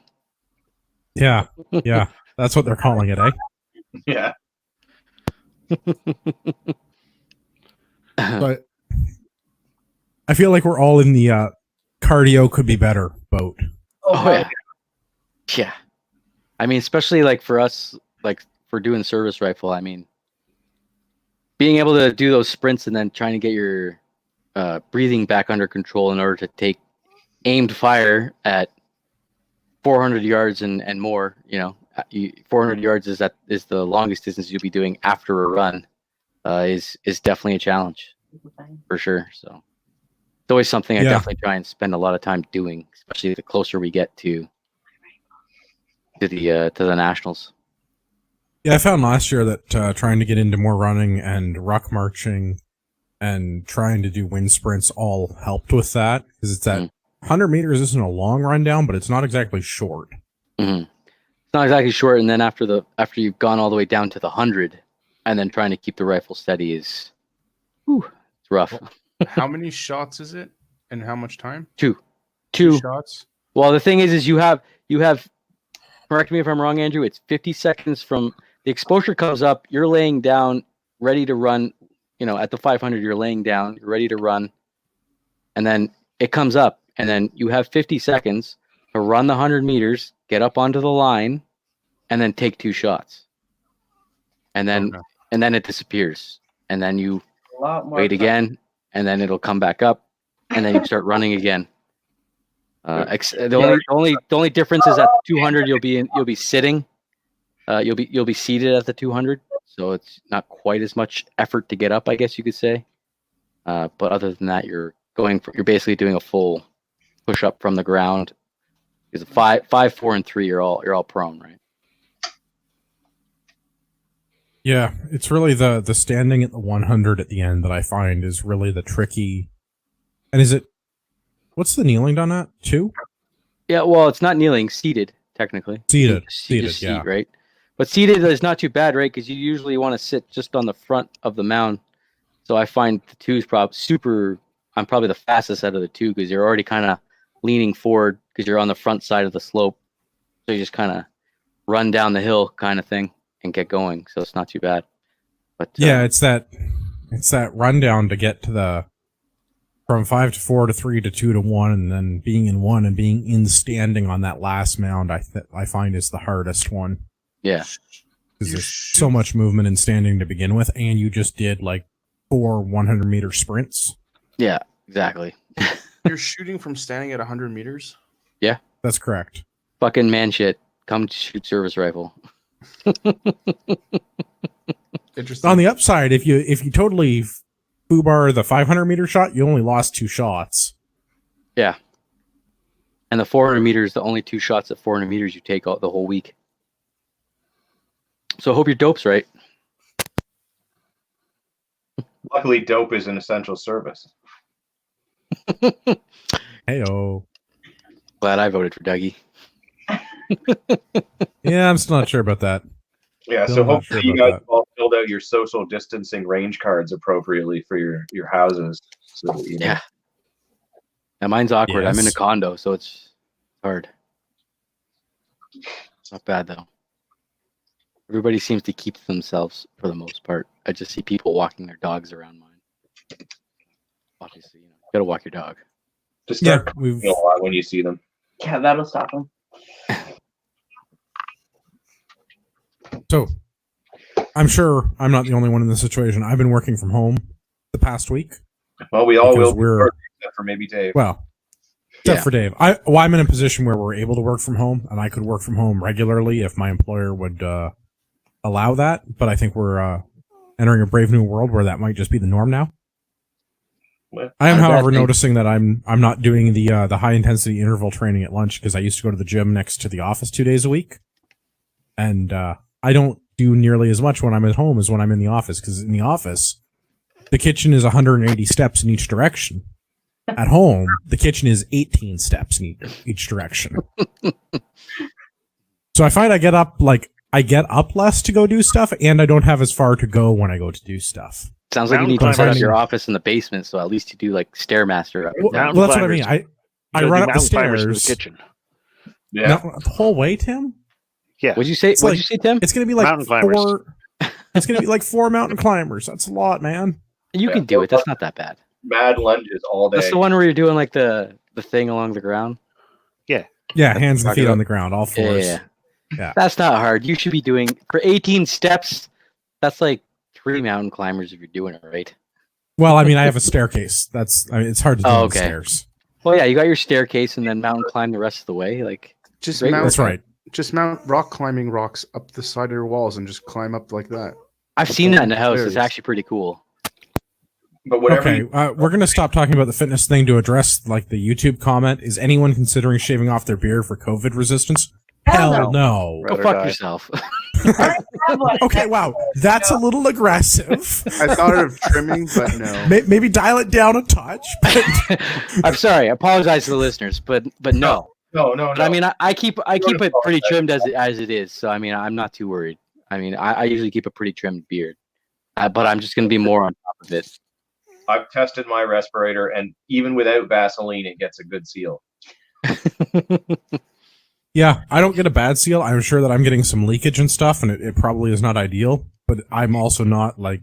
Yeah. Yeah. That's what they're calling it, eh? Yeah. But I feel like we're all in the cardio could be better boat. Oh yeah. Yeah. I mean, especially like for us, like for doing service rifle, I mean, being able to do those sprints and then trying to get your breathing back under control in order to take aimed fire at 400 yards and more, 400 yards is the longest distance you'll be doing after a run, is definitely a challenge for sure. So it's always something I definitely try and spend a lot of time doing, especially the closer we get to the nationals. Yeah, I found last year that trying to get into more running and ruck marching and trying to do wind sprints all helped with that because it's that 100 meters isn't a long run down, but it's not exactly short. Mm-hmm. It's not exactly short, and then after you've gone all the way down to the 100, and then trying to keep the rifle steady is, it's rough. How many shots is it, and how much time? Two shots. Well, the thing is you have. Correct me if I'm wrong, Andrew. It's 50 seconds from the exposure comes up. You're laying down, ready to run. At the 500, you're laying down, you're ready to run, and then it comes up, and then you have 50 seconds to run the 100 meters, get up onto the line, and then take 2 shots, and then it disappears, and then you A lot more wait time. again, and then it'll come back up, and then you start running again. The only difference is at the 200 you'll be sitting, you'll be seated at the 200, so it's not quite as much effort to get up, I guess you could say. But other than that, you're basically doing a full push up from the ground. Because 5, 4, and 3, you're all prone, right? Yeah, it's really the standing at the 100 at the end that I find is really the tricky. And what's the kneeling done at? 2? Yeah, well, it's not kneeling, seated technically. Seated, Seat, yeah. right? But seated is not too bad, right? Because you usually want to sit just on the front of the mound. So I find the 2 is I'm probably the fastest out of the 2 because you're already kind of leaning forward because you're on the front side of the slope. So you just kind of run down the hill kind of thing and get going. So it's not too bad. But yeah, it's that rundown to get to from 5 to 4 to 3 to 2 to 1, and then being in 1 and being in standing on that last mound. I find is the hardest one. Yeah, because there's so much movement in standing to begin with, and you just did like 4 100-meter sprints. Yeah, exactly. You're shooting from standing at 100 meters? Yeah. That's correct. Fucking man shit. Come shoot service rifle. Interesting. On the upside, if you totally foobar the 500-meter shot, you only lost 2 shots. Yeah. And the 400 meters, the only 2 shots at 400 meters you take out the whole week. So I hope your dope's right. Luckily, dope is an essential service. Heyo. Glad I voted for Dougie. Yeah, I'm still not sure about that. Yeah, Still so not hopefully sure you about guys all filled out your social distancing range cards appropriately for your houses. So that, Yeah. Now mine's awkward. I'm in a Yes. condo, so it's hard. Not bad though. Everybody seems to keep to themselves for the most part. I just see people walking their dogs around mine. Obviously, you gotta walk your dog. Just start Yeah, we've a lot when you see them. Yeah, that'll stop them. So, I'm sure I'm not the only one in this situation. I've been working from home the past week. Well, we all Because will, except for maybe Dave. Well, except Yeah. for Dave. I'm in a position where we're able to work from home, and I could work from home regularly if my employer would allow that. But I think we're entering a brave new world where that might just be the norm now. Well, I am, Not a bad however, thing. noticing noticing that I'm not doing the high intensity interval training at lunch because I used to go to the gym next to the office 2 days a week, and I don't do nearly as much when I'm at home as when I'm in the office, because in the office, the kitchen is 180 steps in each direction. At home, the kitchen is 18 steps in each direction. So I find I get up less to go do stuff, and I don't have as far to go when I go to do stuff. Sounds like you Mountain need to set up climbers. your office in the basement, so at least you do like Stairmaster. Up and Well, down. Mountain that's what I mean. climbers. I Gotta run do up the mountain climbers in the stairs. kitchen. Yeah. No, the whole way, Tim? Yeah. What'd you say? It's What'd like- you say, Tim? It's gonna be like Mountain climbers. 4. It's gonna be like 4 mountain climbers. That's a lot, man. You can do it. That's not that bad. Mad lunges all day. That's the one where you're doing like the thing along the ground. Yeah, hands and Rock feet it on up. the ground, all Yeah, fours. yeah, Yeah. That's not hard. You should be doing for 18 steps. That's like 3 mountain climbers if you're doing it right. Well, I mean, I have a staircase. It's hard to do Oh, on okay. stairs. Well, yeah, you got your staircase and then mountain climb the rest of the way. Like Just Great mount, That's right. Just mount rock climbing rocks up the side of your walls and just climb up like that. I've seen that in the house. It's Stairs. actually pretty cool. But whatever Okay, you, we're gonna stop talking about the fitness thing to address like the YouTube comment. Is anyone considering shaving off their beard for COVID resistance? Hell no. Go Rather fuck die. yourself. I have one. Okay, wow, that's a little aggressive. I thought of trimming, but no. Maybe dial it down a touch. But I'm sorry. I apologize to the listeners, but no. No. But I mean, I keep Don't it pretty apologize. trimmed as it is. So I mean, I'm not too worried. I mean, I usually keep a pretty trimmed beard, but I'm just gonna be more on top of it. I've tested my respirator, and even without Vaseline, it gets a good seal. Yeah, I don't get a bad seal. I'm sure that I'm getting some leakage and stuff, and it probably is not ideal. But I'm also not like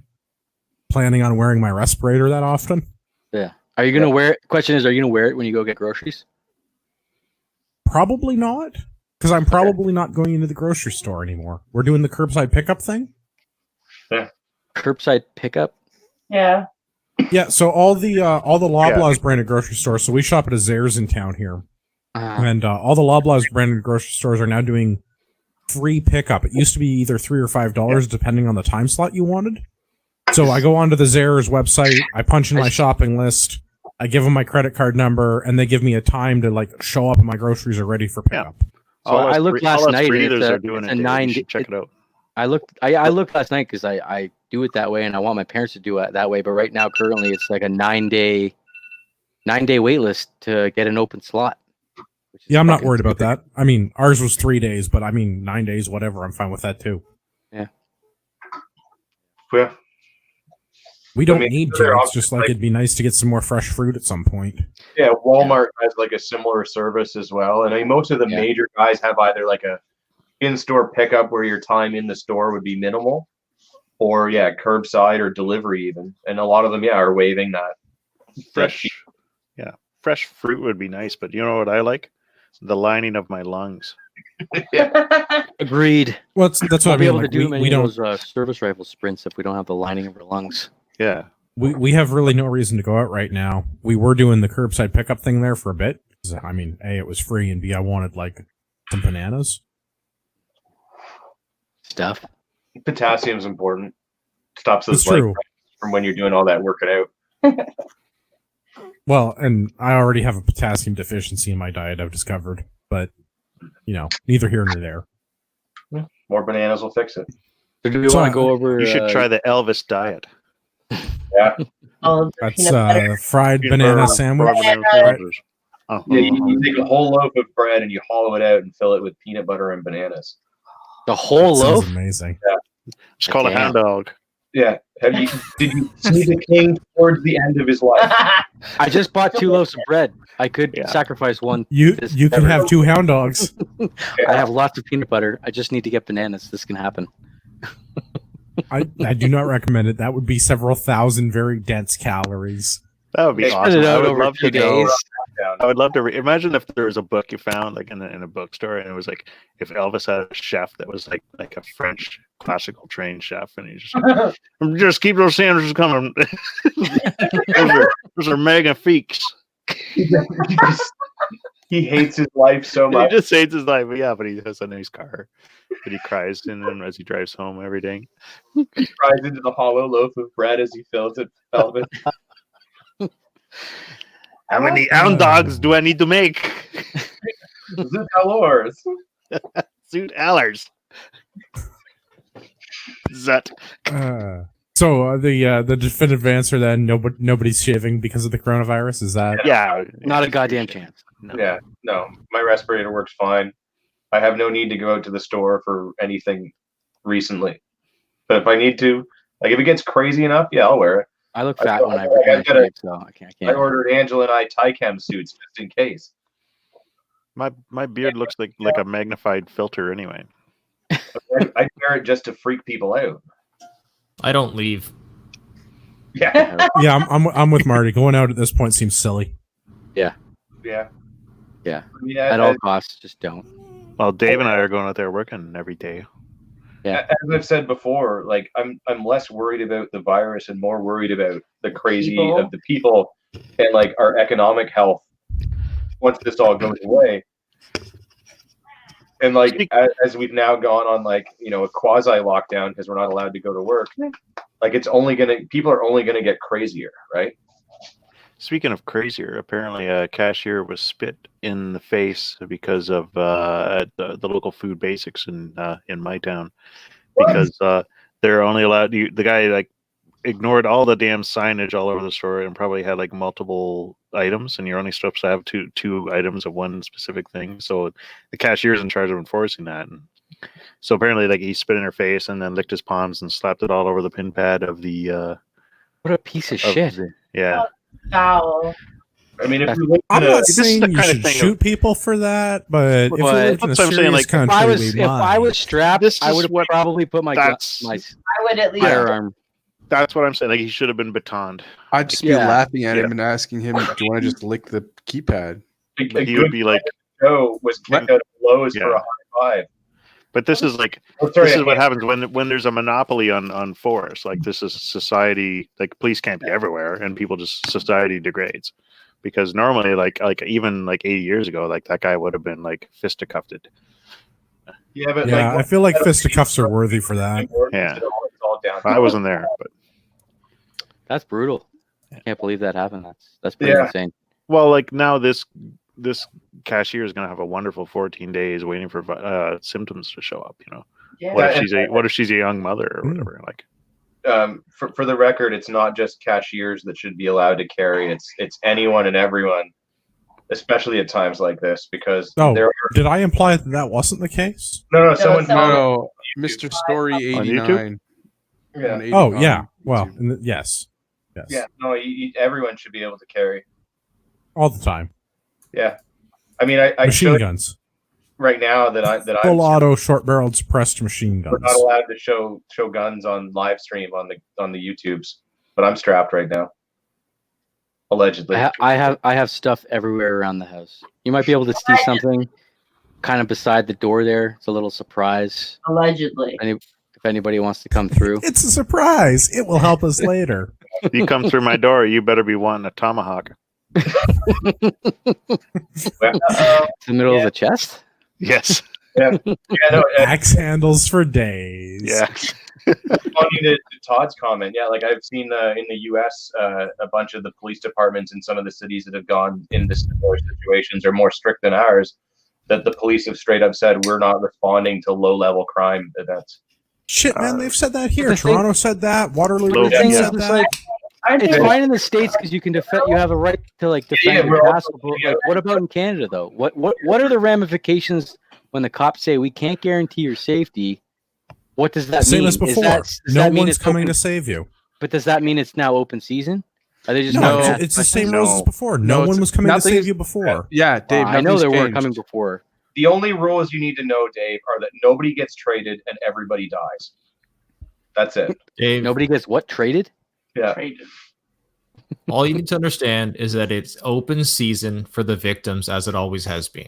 planning on wearing my respirator that often. Yeah. Are you gonna wear it? Question is, are you gonna wear it when you go get groceries? Probably not, because I'm probably not going into the grocery store anymore. We're doing the curbside pickup thing. Curbside pickup. Yeah. Yeah, so all the Loblaws branded grocery stores. So we shop at a Zayres in town here, and all the Loblaws branded grocery stores are now doing free pickup. It used to be either $3 or $5 depending on the time slot you wanted. So I go onto the Zayres website, I punch in my shopping list, I give them my credit card number, and they give me a time to like show up and my groceries are ready for pickup. So I looked last night. Breathers It's are doing a it. 9. You should check it out. I looked last night because I do it that way, and I want my parents to do it that way. But right now, currently, it's like a 9-day wait list to get an open slot. Yeah, I'm not worried about that. I mean, ours was 3 days, but I mean, 9 days, whatever. I'm fine with that too. Yeah. We don't I mean, need there to. are It's just like it'd be nice to get some more fresh fruit at some point. Yeah, Walmart has like a similar service as well, and I mean, most of the major guys have either like a in-store pickup where your time in the store would be minimal, or curbside or delivery even, and a lot of them are waiving that. Fresh fruit would be nice, but you know what I like? The lining of my lungs. Agreed. Well, that's what We'll I be mean. able Like, to do we many don't. of those service rifle sprints if we don't have the lining of our lungs. Yeah. We have really no reason to go out right now. We were doing the curbside pickup thing there for a bit. I mean, A, it was free, and B, I wanted like some bananas. Stuff. Potassium's important. Stops It's those true. from when you're doing all that working out. Well, and I already have a potassium deficiency in my diet, I've discovered. But, neither here nor there. More bananas will fix it. So do we So, want to go over? You should try the Elvis diet. Yeah. All of the That's peanut butter. fried Peanut banana butter, sandwich. banana Right. sandwiches. Oh. Yeah, you take a whole loaf of bread and you hollow it out and fill it with peanut butter and bananas. the whole Sounds loaf? amazing. It's called a hound dog. Yeah. Did you see the king towards the end of his life? I just bought 2 loaves of bread. I could Yeah. sacrifice one. You This can ever. have 2 hound dogs. I have lots of peanut butter. I just need to get bananas. This can happen. I do not recommend it. That would be several thousand very dense calories. That would be Spread awesome. it I out would over love 2 to go. days. I would love to imagine if there was a book you found like in a bookstore, and it was like if Elvis had a chef that was like a French classical trained chef, and he just keep those sandwiches coming. those are magnifiques. He hates his life so He much. just hates his life. Yeah, but he has a nice car that he cries in and as he drives home every day. He cries into the hollow loaf of bread as he fills it. Elvis. How many hound dogs do I need to make? Zut Suit Allers. Zut. So the definitive answer then, nobody's shaving because of the coronavirus. Is that? Yeah. Not a goddamn chance. No. Yeah, no, my respirator works fine. I have no need to go out to the store for anything recently. But if I need to, like if it gets crazy enough, I'll wear it. I look fat when I gotta- shave, so I can't. I ordered Angela and I Tychem suits just in case. My beard looks like a magnified filter anyway. I wear it just to freak people out. I don't leave. Yeah, Yeah, I'm with Marty. Going out at this point seems silly. yeah, Yeah. Yeah, At all costs, just don't. Well, Dave and I are going out there working every day. Yeah. As I've said before, like I'm less worried about the virus and more worried about the crazy People. of the people and like our economic health once this all goes away. And like as we've now gone on like a quasi lockdown because we're not allowed to go to work, like people are only gonna get crazier, right? Speaking of crazier, apparently a cashier was spit in the face because of the local food basics in my town, because they're only allowed. The guy like ignored all the damn signage all over the store and probably had like multiple items, and you're only supposed to have two items of one specific thing. So the cashier's in charge of enforcing that. And so apparently, like, he spit in her face and then licked his palms and slapped it all over the pin pad of the. What a piece of shit. Yeah. Foul. I mean, if we look I'm at not this is saying the you kind of should thing shoot people for that, but if we But- lived in a That's what I'm saying, serious like, country, we If I might. was strapped, This I is would have what- probably put my that's- my I would at least. firearm. That's what I'm saying. Like, he should have been batoned. I'd just be Yeah. laughing at Yeah. him and asking him, "Do you want to just lick the keypad?" a But he good would be like, show was kicked out of Lowe's Yeah. for a high five. but this is like, Oh, sorry, this I is what can't- happens when there's a monopoly on force. Like, this is society. Like, police can't be everywhere, and people just society degrades. Because normally, like even like 80 years ago, like, that guy would have been like fisticuffed. Yeah, but Yeah, I like, feel like fisticuffs are worthy for that. Yeah. It's all down. I wasn't there, but That's brutal. I can't believe that happened. That's pretty Yeah. insane. well, like, now this cashier is gonna have a wonderful 14 days waiting for symptoms to show up. You know, Yeah. what if she's a young mother or Hmm. whatever? Like, For the record, it's not just cashiers that should be allowed to carry. It's anyone and everyone, especially at times like this, because Oh, there are did I imply that that wasn't the case? no someone someone- No, Mr. Story On 89. yeah on Oh, 89 yeah. Well, YouTube. yes. yeah no everyone should be able to carry. All the time. Yeah, I mean I Machine showed guns. right now that I'm Full auto, short-barreled, suppressed machine we're guns. not allowed to show guns on live stream on the YouTubes, but I'm strapped right now. Allegedly. I have stuff everywhere around the house. You might be able to see something kind of beside the door there. It's a little surprise. Allegedly. If anybody wants to come through. It's a surprise. It will help us later. you come through my door, you better be wanting a tomahawk. It's the middle of the chest? Yes. Yeah, no, Axe handles for days. Yeah. funny to Todd's comment. Yeah, like I've seen in the U.S. A bunch of the police departments in some of the cities that have gone into similar situations are more strict than ours. That the police have straight up said we're not responding to low-level crime events. Shit, man, they've said that here. the thing- Toronto said that. Waterloo The Region thing said is, that. like, Aren't it's there- fine in the States because you can defend. You have a right to like defend Yeah, your we're castle. also- But, like, what about in Canada though? What are the ramifications when the cops say we can't guarantee your safety? What does that Same mean? as before. Does No that mean one's it's coming open- to save you. But does that mean it's now open season? Are they just No, not it's the same rules as No. before. No, No it's- one was coming to nothing save is- you before. Yeah, Dave. I know nothing's there were changed. coming before. The only rules you need to know, Dave, are that nobody gets traded and everybody dies. That's it. Dave, Nobody gets what traded? Yeah. Traded. all you need to understand is that it's open season for the victims, as it always has been.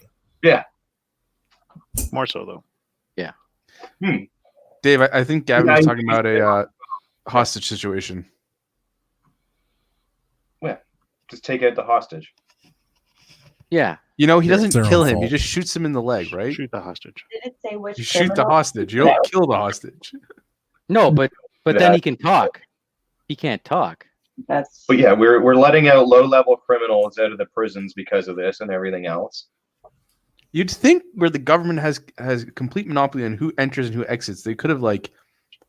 More so, though. Dave, I think Gavin Yeah, was you- talking about a hostage situation. Just take out the hostage. Yeah. You know, he It's doesn't their kill own him. He fault. just shoots him in the leg, right? Shoot the hostage. Did it say which You shoot the criminal? hostage. You don't kill the hostage. No, but then Yeah. he can talk. He can't talk. That's But yeah, we're letting out low-level criminals out of the prisons because of this and everything else. You'd think where the government has complete monopoly on who enters and who exits, they could have, like,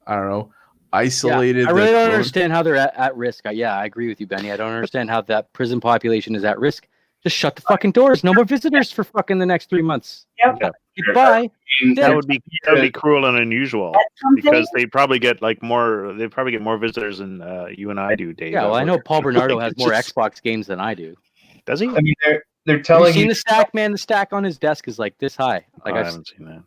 I don't know, isolated. I really the don't road. understand how they're at risk. Yeah, I agree with you, Benny. I don't understand how that prison population is at risk. Just shut the fucking doors. No more visitors for fucking the next 3 months. Yep. Yeah. Goodbye. Yeah. That would be cruel and unusual That's something. because they probably get more visitors than you and I do, Dave. Yeah, well, I know Paul Bernardo has It's more just- Xbox games than I do. Does he? I mean, they're Have you telling seen you the stack, man? The stack on his desk is like this high. Like I I've, haven't seen that.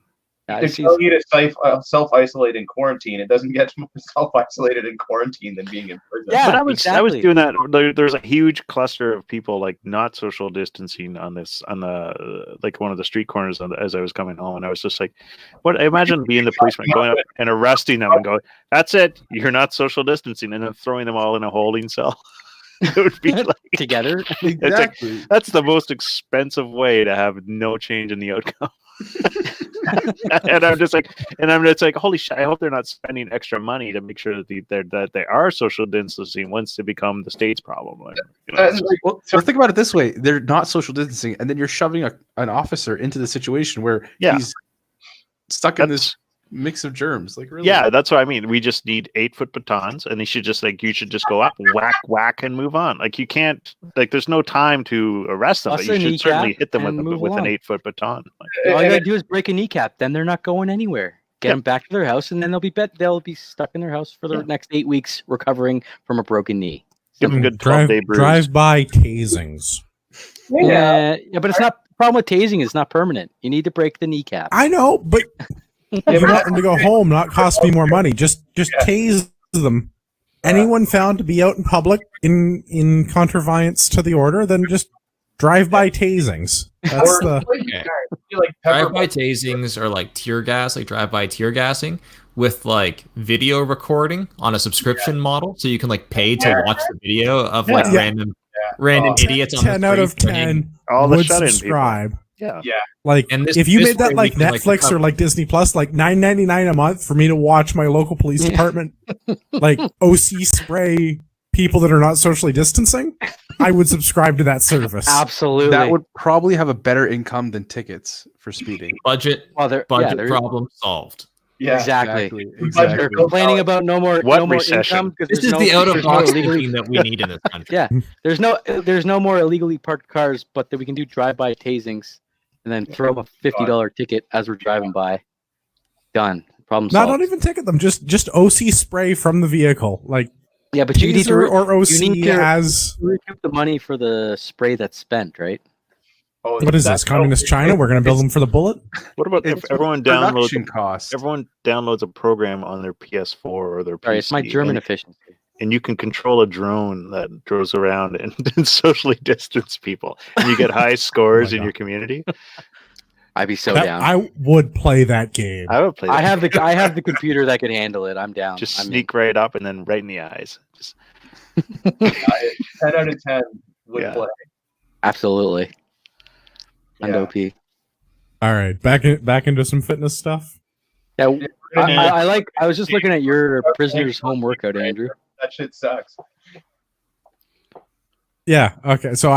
I've they're seen- telling you to self-isolate in quarantine. It doesn't get more self-isolated in quarantine than being in prison. Yeah. But I was exactly. doing that. There's a huge cluster of people like not social distancing on the like one of the street corners as I was coming home, and I was just like, "What?" Imagine being the policeman going up and arresting them and going, "That's it, you're not social distancing," and then throwing them all in a holding cell. It would be like together. Exactly. that's the most expensive way to have no change in the outcome. and I'm just like, holy shit! I hope they're not spending extra money to make sure that they are social distancing once they become the state's problem. Like, you know, it's just- Well, so think about it this way: they're not social distancing, and then you're shoving an officer into the situation where Yeah. he's stuck in this mix of germs. Like really? Yeah, that's what I mean. We just need 8-foot batons, and you should just go up, whack, whack, and move on. Like you can't, like there's no time to arrest them. Bust But you their should certainly kneecap hit them and move with an along. 8-foot baton. Like, All you gotta do is break a kneecap. Then they're not going anywhere. Get them back to their house, and then they'll be stuck in their house for the next 8 weeks, recovering from a broken knee. give them a good 12-day bruise. Drive-by tasings. Yeah, but it's not. Problem with tasing is not permanent. You need to break the kneecap. I know, but you want them to go home, not cost me more money. Just tase them. Anyone found to be out in public in contraviance to the order, then just drive-by tasings. That's the Drive-by tasings or like tear gas, like drive-by tear gassing with like video recording on a subscription model, so you can like pay to watch the video of like random idiots on the 10 out of street 10 All the would shut-in subscribe. people. Yeah. Like, And if you this made that way like we can, Netflix or like Disney Plus, like $9.99 a month for me to watch my local police department, like OC spray people that are not socially distancing, I would subscribe to that service. Absolutely. That would probably have a better income than tickets for speeding. budget Well, problem solved. Yeah. exactly. Exactly. They're complaining about no more recession? income because This is there's the out of box illegally. thinking that we need in this country. Yeah, there's no more illegally parked cars, but that we can do drive-by tasings and then throw them a $50 ticket as we're driving by. Done. Problem No, solved. don't even ticket them. Just OC spray from the vehicle, like Yeah, but you need to taser or OC you need to as. recoup the money for the spray that's spent, right? Oh, What is this? Communist China? We're gonna bill them for the bullet. What about if It's everyone production downloads cost. a program on their PS4 or their PC? Sorry, it's my German and, efficiency. and you can control a drone that goes around and socially distance people, and you get high scores in God. your community. I'd be so That- down. I would play that game. I would play. That. I have the computer that could handle it. I'm down. just I'm in. sneak right up and then right in the eyes. Just 10 out of 10 would Yeah. play. Absolutely. And Yeah. OP. All right, back into some fitness stuff. Yeah, And I was just looking at your prisoner's home workout, Andrew. that shit sucks. Yeah. Okay. So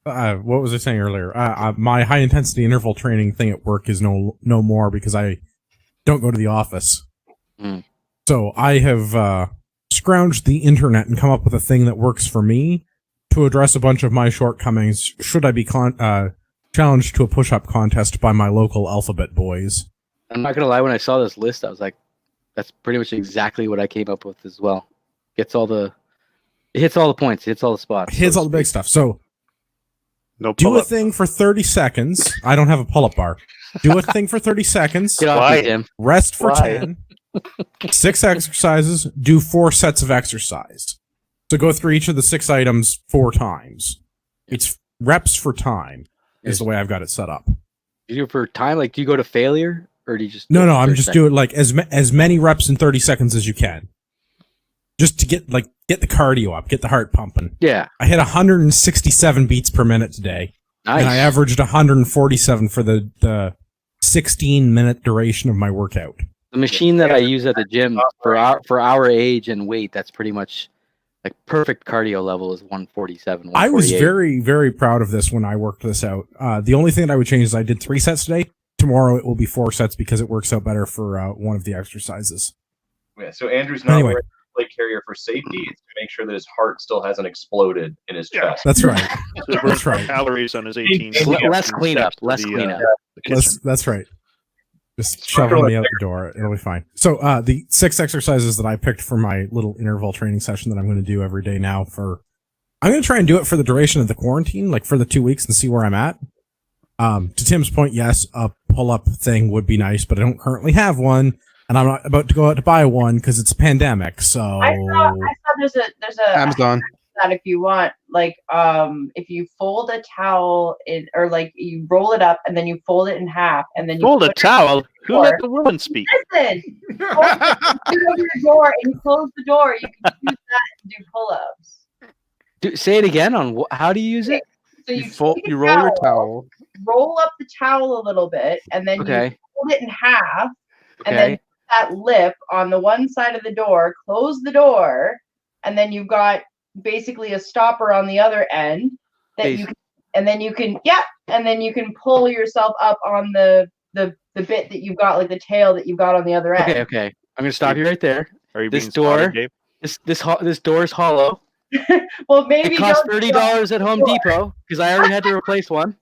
what was I saying earlier? My high intensity interval training thing at work is no more because I don't go to the office. Mm. So I have scrounged the internet and come up with a thing that works for me to address a bunch of my shortcomings. Should I be challenged to a push-up contest by my local alphabet boys? I'm not gonna lie, when I saw this list, I was like, that's pretty much exactly what I came up with as well. It hits all the points, it hits all the spots. Hits so all to the big speak. stuff. So no do a pull-up. thing for 30 seconds. I don't have a pull-up bar. Do a thing for 30 seconds. Get off Why? me, Tim. Rest for Why? 10. 6 exercises. Do 4 sets of exercise. So go through each of the 6 items 4 times. It's reps for time is the way I've got it set up. You do it for time? Like, do you go to failure, or do you just? No, do it I'm for just a second? doing like as many reps in 30 seconds as you can. Just to get the cardio up, get the heart pumping. Yeah, I hit 167 beats per minute today. nice. And I averaged 147 for the 16-minute duration of my workout. The machine that I use at the gym for our age and weight, that's pretty much like perfect cardio level is 147. I was 148. very, very proud of this when I worked this out. The only thing that I would change is I did 3 sets today. Tomorrow it will be 4 sets because it works out better for one of the exercises. Yeah, so Andrew's not Anyway. wearing a plate carrier for safety. It's to make sure that his heart still hasn't exploded in his Yeah. chest. That's right. So it That's burns right. calories on his 18. Less cleanup. Less cleanup. That's right. Just shoveling me out the door. It'll be fine. So the 6 exercises that I picked for my little interval training session that I'm going to do every day now I'm going to try and do it for the duration of the quarantine, like for the 2 weeks and see where I'm at. To Tim's point, yes, a pull-up thing would be nice, but I don't currently have one, and I'm not about to go out to buy one because it's a pandemic. So I saw there's a Amazon. that if you want, like, if you fold a towel or like you roll it up and then you fold it in half and then you Fold a put it towel. Who door. let the woman speak? Listen, open your door and close the door. You can use that to do pull-ups. Say it again on how do you use it? So take a You roll your towel. roll up the towel a little bit, and then you Okay. fold it in half, and Okay. then that lip on the one side of the door, close the door, and then you've got basically a stopper on the other end that Face. you can, and then you can and then you can pull yourself up on the the bit that you've got, like the tail that you've got on the other end. Okay. I'm gonna stop you right there. Are you This being door- spotted, Dave? This door is hollow. Well, maybe It cost don't- $30 at Home Depot because I already had to replace one.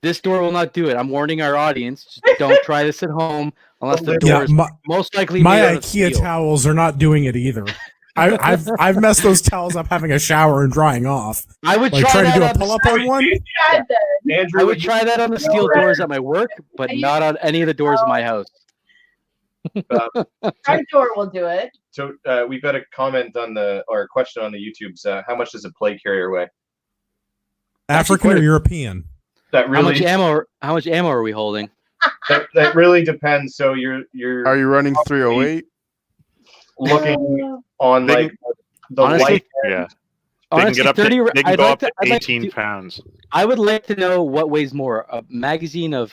This door will not do it. I'm warning our audience. Just don't try this at home unless the door Yeah, is most likely my made out of IKEA steel. towels are not doing it either. I've messed those towels up having a shower and drying off. I would Like try trying to that do a on the pull up on one. Yeah, then. Andrew, I would try that on the steel doors at my work, but I used not on any of the doors in my house. Front door will do it. So we've got a comment on or a question on the YouTube's. How much does a plate carrier weigh? African or European? That really, How much ammo are we holding? that really depends. So you're Are you running 308? looking on They like the honestly, light. Yeah. They can Honestly, get up 30 to, they can I'd go like up to- to I'd like to 18 do- pounds. I would like to know what weighs more. A magazine of,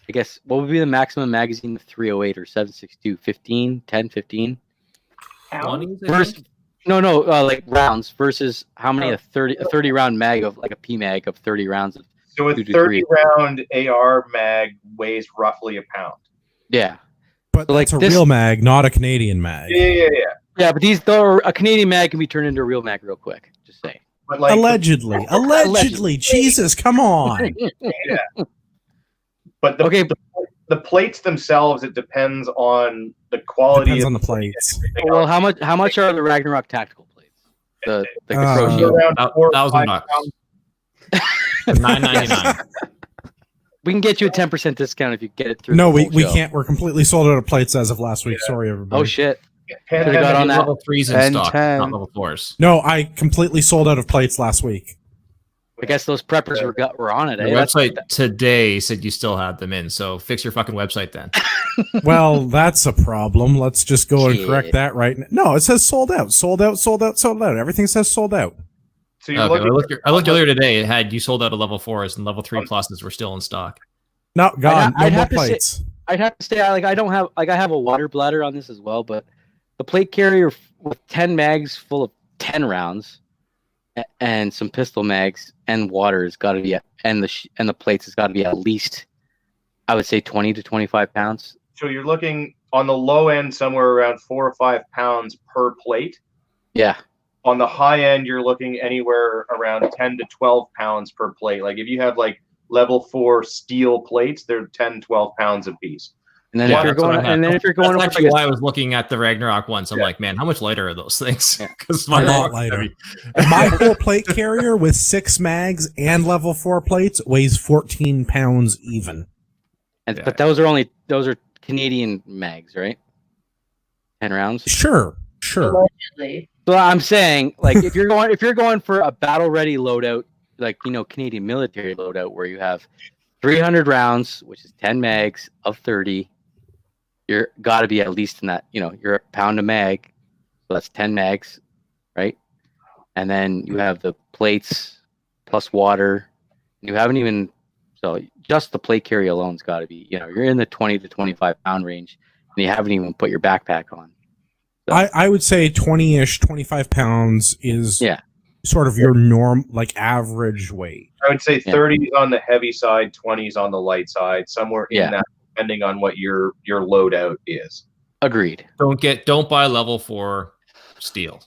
I guess, what would be the maximum magazine of 308 or 7.62? 15, 10, 15? 20s, I Versus, think? no, like rounds versus how many a 30 round mag of like a P mag of 30 rounds of, So a 2 to 30 3. round AR mag weighs roughly a pound. yeah. But So, like, that's a this- real mag, not a Canadian mag. Yeah. Yeah, but these, though, a Canadian mag can be turned into a real mag real quick. Just saying. But like Allegedly. Jesus, come on. but the, Okay, the plates themselves, it depends on the quality. Depends of on the plates. everything well, else. how much are the Ragnarok tactical plates? The Uh, Crow So Shield. around About 4 or 1,000 5 bucks. pounds. $9.99. We can get you a 10% discount if you get it through. No, the we whole show. can't. We're completely sold out of plates as of last week. Sorry, everybody. Oh shit! Pan- Could've got Pan- on that. Level 3s in 10, stock, 10. not level 4s. No, I completely sold out of plates last week. I guess those preppers were on it. The Eh? website today said you still had them in, so fix your fucking website then. Well, that's a problem. Let's just go and Shit. correct that right now. No, it says sold out. Sold out, sold out, sold out. Everything says sold out. So you're Okay, looking I looked earlier today. It had you sold out of level 4s and level 3 pluses were still in stock. No, gone. I'd No more have to say- plates. I'd have to say I don't have I have a water bladder on this as well, but the plate carrier with 10 mags full of 10 rounds and some pistol mags and water has got to be and the plates has got to be at least, I would say, 20 to 25 pounds. So you're looking on the low end somewhere around 4 or 5 pounds per plate. Yeah. On the high end, you're looking anywhere around 10 to 12 pounds per plate. Like if you have like level 4 steel plates, they're 10, 12 pounds a piece. And then Yeah, if you're that's what going I had. and then if you're going That's over actually like why I was looking at the Ragnarok ones. I'm like, man, how much lighter are those things? Yeah. Because A lot lighter. My whole plate carrier with 6 mags and level 4 plates weighs 14 pounds even. and, Yeah. but those are Canadian mags, right? 10 rounds. Sure. Allegedly. So I'm saying, like, if you're going for a battle ready loadout, like Canadian military loadout, where you have 300 rounds, which is 10 mags of 30, you're got to be at least in that. You're a pound a mag, so that's 10 mags, right? And then you have the plates plus water. You haven't even just the plate carry alone's got to be. You're in the 20 to 25 pound range, and you haven't even put your backpack on. I would say 20-ish, 25 pounds is sort of your average weight. I would say Yeah. 30s on the heavy side, 20s on the light side, somewhere in Yeah. that, depending on what your loadout is. Agreed. Don't buy level 4 steel.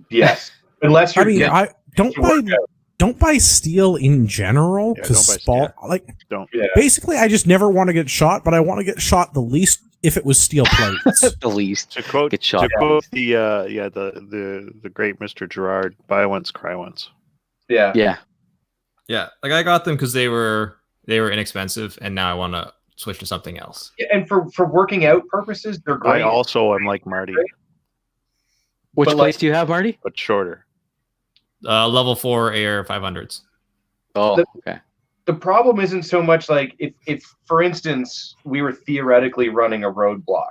Yes, unless I you're mean, getting don't buy steel in general Yeah, because don't buy steel. Don't. Yeah. basically I just never want to get shot, but I want to get shot the least if it was steel plates. The least. To quote, Get shot. the great Mr. Gerard, buy once, cry once. Yeah. Yeah. Yeah, like I got them because they were inexpensive, and now I want to switch to something else. And for working out purposes, they're great. I also am like Marty, Which But, place like- do you have, Marty? but shorter. Level 4 AR 500s. Oh, The- okay. The problem isn't so much like if for instance we were theoretically running a roadblock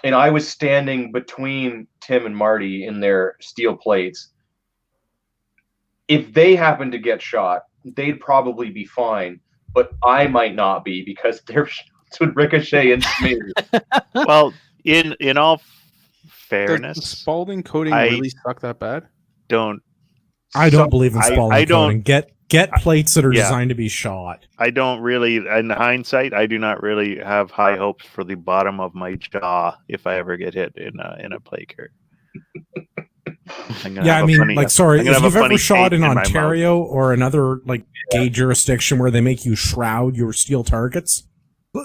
and I was standing between Tim and Marty in their steel plates, if they happened to get shot, they'd probably be fine, but I might not be because their shots would ricochet into me. Well, in all Does the fairness, Spalding coating I- really suck that bad? don't. I don't believe in I Spalding don't- coating. Get get plates that are Yeah. designed to be shot. I don't really, in hindsight, I do not really have high hopes for the bottom of my jaw if I ever get hit in a plate carrier. Yeah, I mean, like, sorry, if you've ever shot in my mouth. Ontario or another like gay jurisdiction where they make you shroud your steel targets,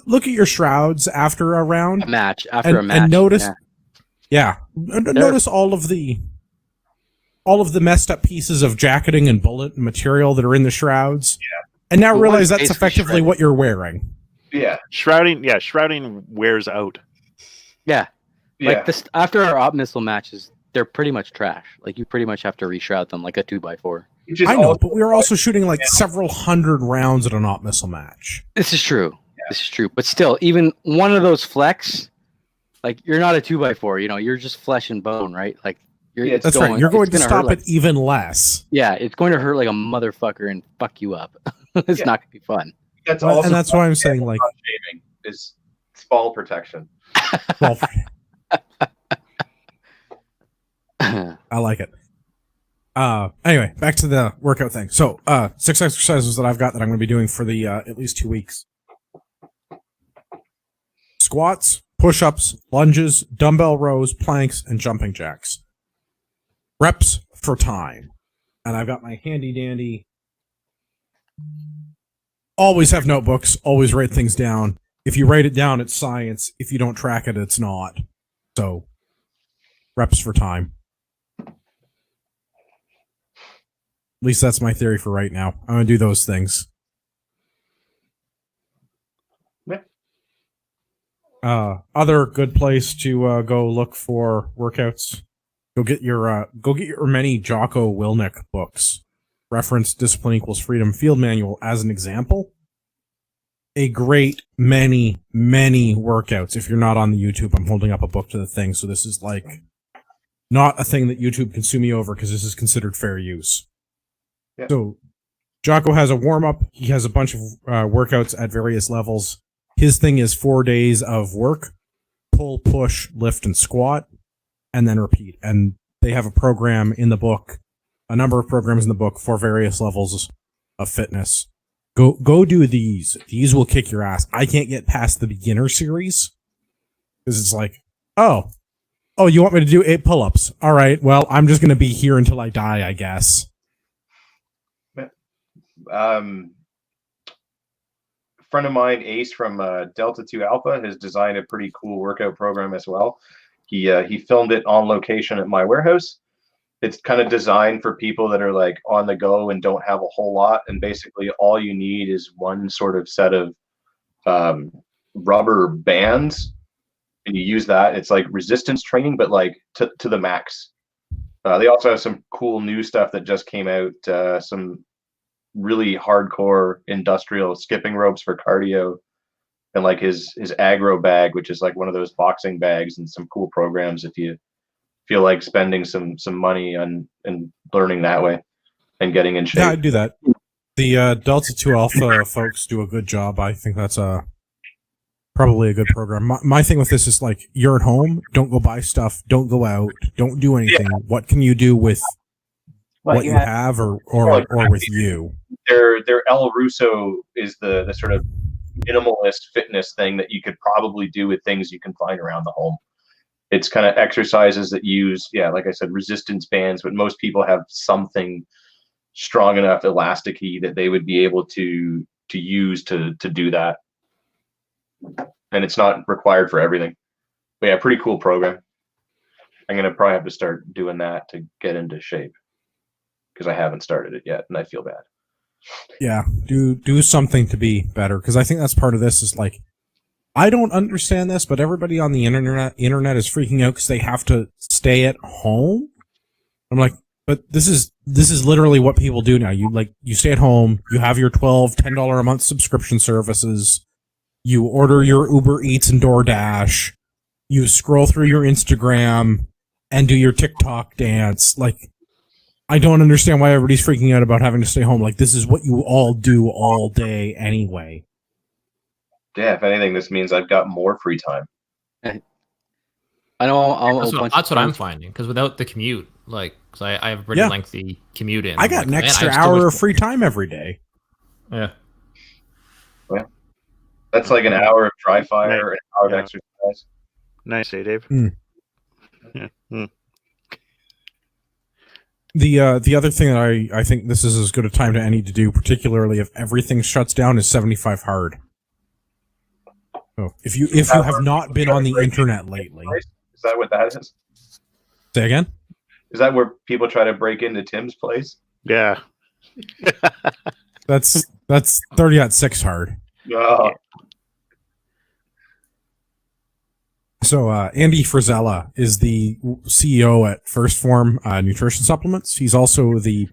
look at your shrouds after a round. And notice, notice all of the messed up pieces of jacketing and bullet material that are in the shrouds. Yeah. And now Well, realize one's that's basically effectively shredded. what you're wearing. Yeah. Shrouding wears out. Yeah. Yeah. Like this after our op missile matches, they're pretty much trash. Like you pretty much have to reshroud them like a 2x4. Which is I know, also- but we were also shooting like several hundred rounds at an op missile match. This is true. This is true. But still, even one of those flex, like you're not a 2x4, you know, you're just flesh and bone, right? Like Yeah, it's That's right. You're going to gonna stop hurt it even less. Yeah, it's going to hurt like a motherfucker and fuck you up. It's Yeah. not gonna be fun. That's Well, also and that's why I'm saying, like, shaving is fall protection. well, I like it. Anyway, back to the workout thing. So, 6 exercises that I've got that I'm going to be doing for the at least 2 weeks. Squats, push-ups, lunges, dumbbell rows, planks, and jumping jacks. Reps for time. And I've got my handy dandy. Always have notebooks, always write things down. If you write it down, it's science. If you don't track it, it's not. So, reps for time. At least that's my theory for right now. I'm going to do those things. Other good place to go look for workouts. Go get your many Jocko Willink books. Reference Discipline Equals Freedom Field Manual as an example. A great many workouts. If you're not on the YouTube, I'm holding up a book to the thing. So this is like not a thing that YouTube can sue me over because this is considered fair use. Yeah. So Jocko has a warm up. He has a bunch of workouts at various levels. His thing is 4 days of work, pull, push, lift, and squat, and then repeat. And they have a program in the book, a number of programs in the book for various levels of fitness. Go do these. These will kick your ass. I can't get past the beginner series because it's like, oh, you want me to do 8 pull-ups? All right, well, I'm just going to be here until I die, I guess. Friend of mine, Ace from Delta 2 Alpha, has designed a pretty cool workout program as well. He filmed it on location at my warehouse. It's kind of designed for people that are like on the go and don't have a whole lot. And basically all you need is one sort of set of rubber bands. And you use that. It's like resistance training, but like to the max. They also have some cool new stuff that just came out. Some really hardcore industrial skipping ropes for cardio, and like his aggro bag, which is like one of those boxing bags, and some cool programs if you feel like spending some money on and learning that way and getting in shape. Yeah, I'd do that. The Delta 2 Alpha folks do a good job. I think that's probably a good program. My thing with this is like, you're at home, don't go buy stuff, don't go out, don't do anything. Yeah. What can you do with what you have or with you? Their El Russo is the sort of minimalist fitness thing that you could probably do with things you can find around the home. It's kind of exercises that use, like I said, resistance bands, but most people have something strong enough elasticy that they would be able to use to do that. And it's not required for everything. But yeah, pretty cool program. I'm going to probably have to start doing that to get into shape because I haven't started it yet and I feel bad. Yeah, do something to be better, because I think that's part of this is like, I don't understand this, but everybody on the internet is freaking out because they have to stay at home. I'm like, but this is literally what people do now. You stay at home, you have your $10 a month subscription services, you order your Uber Eats and DoorDash, you scroll through your Instagram and do your TikTok dance. Like, I don't understand why everybody's freaking out about having to stay home. Like, this is what you all do all day anyway. Yeah, if anything, this means I've got more free time. I know. That's what I'm finding, because without the commute, like because I have a pretty Yeah. lengthy commute in. I I'm got like, an man, extra I still hour wish- of free time every day. Yeah. That's like an hour of dry fire, Right. an hour of Yeah. exercise. Nice, eh, Dave? Mm. Yeah. Mm. The other thing that I think this is as good a time to any to do, particularly if everything shuts down, is 75 hard. So if you have not been on the internet lately, Is that what that is? say again. Is that where people try to break into Tim's place? Yeah. That's 30.6 hard. Oh, So Andy Frizella is the CEO at First Form Nutrition Supplements. He's also the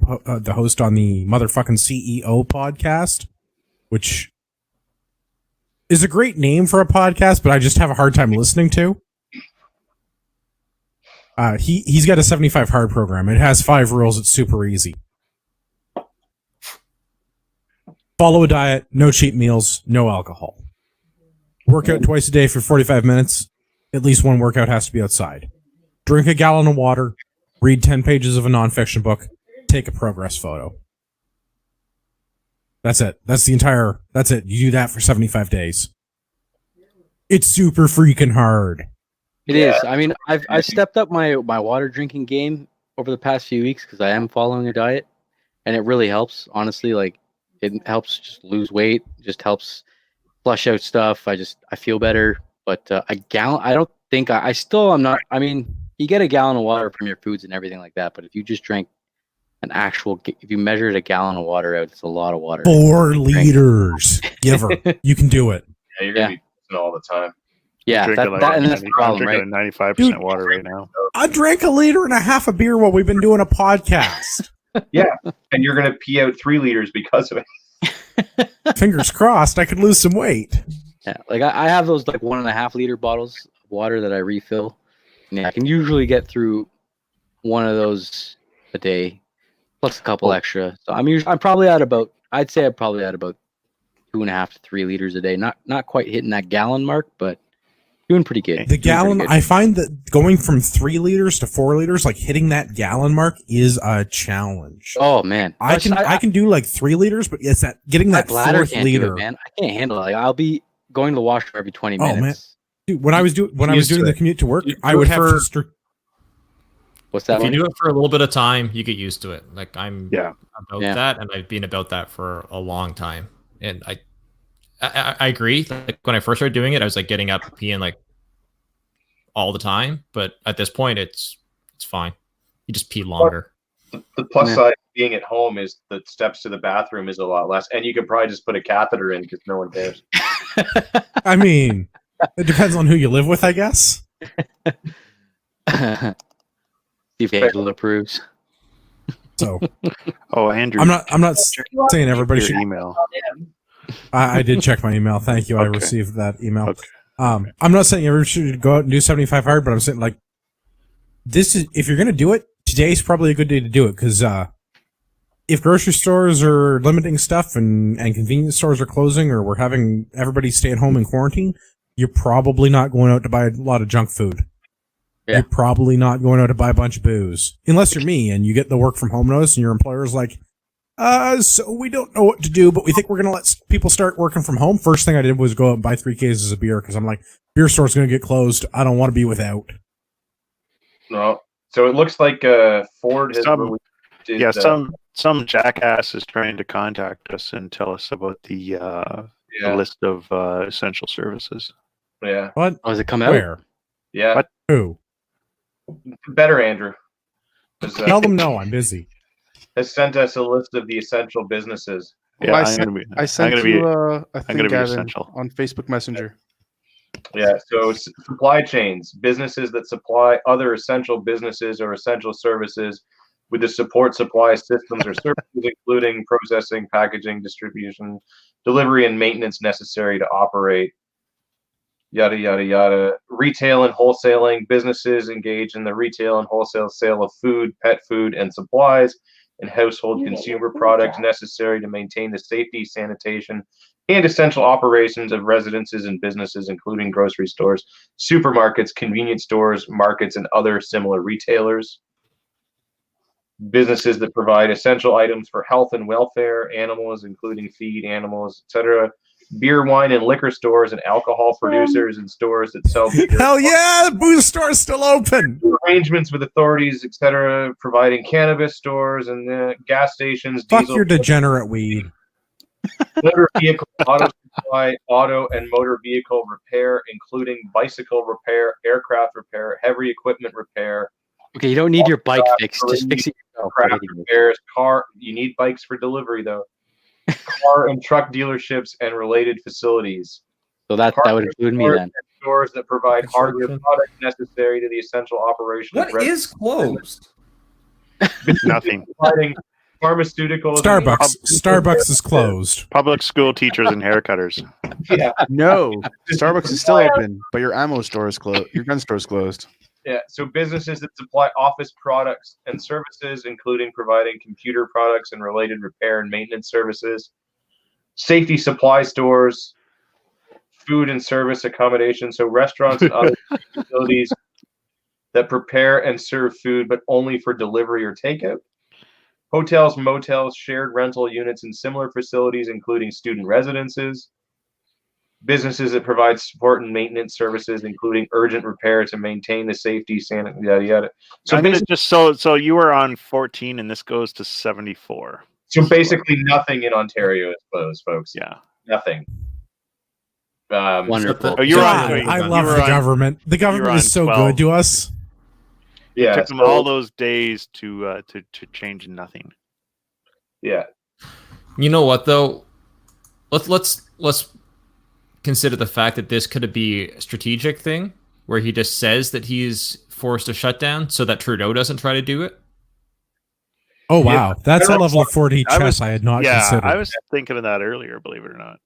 host on the motherfucking CEO podcast, which is a great name for a podcast, but I just have a hard time listening to. He's got a 75 hard program. It has 5 rules. It's super easy. Follow a diet, no cheat meals, no alcohol. Work out twice a day for 45 minutes. At least one workout has to be outside. Drink a gallon of water. Read 10 pages of a nonfiction book. Take a progress photo. That's it. That's it. You do that for 75 days. It's super freaking hard. It is. I mean, I've stepped up my water drinking game over the past few weeks because I am following a diet, and it really helps. Honestly, like it helps just lose weight, just helps flush out stuff. I feel better. But a gallon, I don't think I still am not. I mean, you get a gallon of water from your foods and everything like that. But if you just drank if you measured a gallon of water out, it's a lot of water. 4 liters. Giver. You can do it. yeah, you're gonna be pissing all the time. Yeah, Drinking and that's the problem, I'm right? drinking 95% Dude. water right now. I drank 1.5 liters of beer while we've been doing a podcast. And you're gonna pee out 3 liters because of it. Fingers crossed I could lose some weight. Yeah, like I have those like 1.5 liter bottles of water that I refill. And I can usually get through one of those a day, plus a couple extra. So I'm probably at about, I'd say I'm probably at about 2.5 to 3 liters a day. Not quite hitting that gallon mark, but doing pretty good. The Doing pretty gallon, good. I find that going from 3 liters to 4 liters, like hitting that gallon mark, is a challenge. Oh man, I can do like 3 liters, but it's that getting my that bladder 4th can't liter. do it, man. I can't handle it. Like, I'll be going to the washroom every 20 Oh, man. minutes. Dude, when I was doing Used to the it. commute to work, You I do would it have for- to What's that? If you one? do it for a little bit of time, you get used to it. Like I'm Yeah. about Yeah. that, and I've been about that for a long time. And I agree. Like when I first started doing it, I was like getting up peeing like all the time. But at this point, it's fine. You just pee longer. The plus Yeah. side of being at home is the steps to the bathroom is a lot less, and you could probably just put a catheter in because no one cares. I mean, it depends on who you live with, I guess. See if Angela approves. So Oh, Andrew. I'm not saying everybody your should. email. I did check my email. Thank you. I Okay. received that email. Okay. I'm not saying everyone should go out and do 75 hard, but I'm saying like this is if you're gonna do it, today's probably a good day to do it because if grocery stores are limiting stuff and convenience stores are closing or we're having everybody stay at home in quarantine, you're probably not going out to buy a lot of junk food. Yeah. You're probably not going out to buy a bunch of booze. Unless you're me and you get the work from home notice and your employer's like, so we don't know what to do, but we think we're going to let people start working from home. First thing I did was go out and buy 3 cases of beer because I'm like, beer store's going to get closed. I don't want to be without. No, so it looks like Ford has Some- released his, Yeah, some jackass is trying to contact us and tell us about the yeah, list of essential services. yeah, What? Oh, has it come out? Where? yeah. What? Who? Better, Andrew. Tell them no, I'm busy. Has sent us a list of the essential businesses. Yeah, I I'm sent- gonna be. I sent I'm gonna you be. a gonna thing, be Gavin, essential. on Facebook Messenger. Yeah, so supply chains, businesses that supply other essential businesses or essential services with the support supply systems or services, including processing, packaging, distribution, delivery, and maintenance necessary to operate. Yada, yada, yada. Retail and wholesaling, businesses engaged in the retail and wholesale sale of food, pet food, and supplies, and household consumer products necessary to maintain the safety, sanitation, and essential operations of residences and businesses, including grocery stores, supermarkets, convenience stores, markets, and other similar retailers. businesses that provide essential items for health and welfare, animals, including feed animals, etc. Beer, wine, and liquor stores and alcohol producers and stores that sell beer. Hell yeah, the booze store's still open. Arrangements with authorities, etc., providing cannabis stores and gas stations, Fuck diesel, your degenerate weed. motor vehicle, auto supply, auto and motor vehicle repair, including bicycle repair, aircraft repair, heavy equipment repair. Okay, you don't need your bike fixed. Just fix it yourself. Craft repairs, you need bikes for delivery though. Car and truck dealerships and related facilities. So that would include me then. Stores that provide hardware Construction. products necessary to the essential operation. What is closed? Nothing. Providing pharmaceuticals. Starbucks is closed. Public school teachers and haircutters. Yeah, No, Starbucks is still open, but your ammo store is closed. Your gun store is closed. yeah. So businesses that supply office products and services, including providing computer products and related repair and maintenance services. Safety supply stores, food and service accommodation. So restaurants and other facilities that prepare and serve food, but only for delivery or takeout. Hotels, motels, shared rental units, and similar facilities, including student residences. Businesses that provide support and maintenance services, including urgent repair to maintain the safety, yada yada. So I'm gonna basically, just so you were on 14 and this goes to 74. nothing in Ontario is closed, folks. Yeah. Nothing. Wonderful. Oh, you were God, on. I you love were the on- government. The you were government on is so 12. good to us. Yeah. Took them all those days to change nothing. Yeah. You know what though? Let's consider the fact that this could be a strategic thing where he just says that he's forced a shutdown so that Trudeau doesn't try to do it. Oh wow, that's a I level of 4D I chess was- I had not Yeah, considered. I was thinking of that earlier, believe it or not.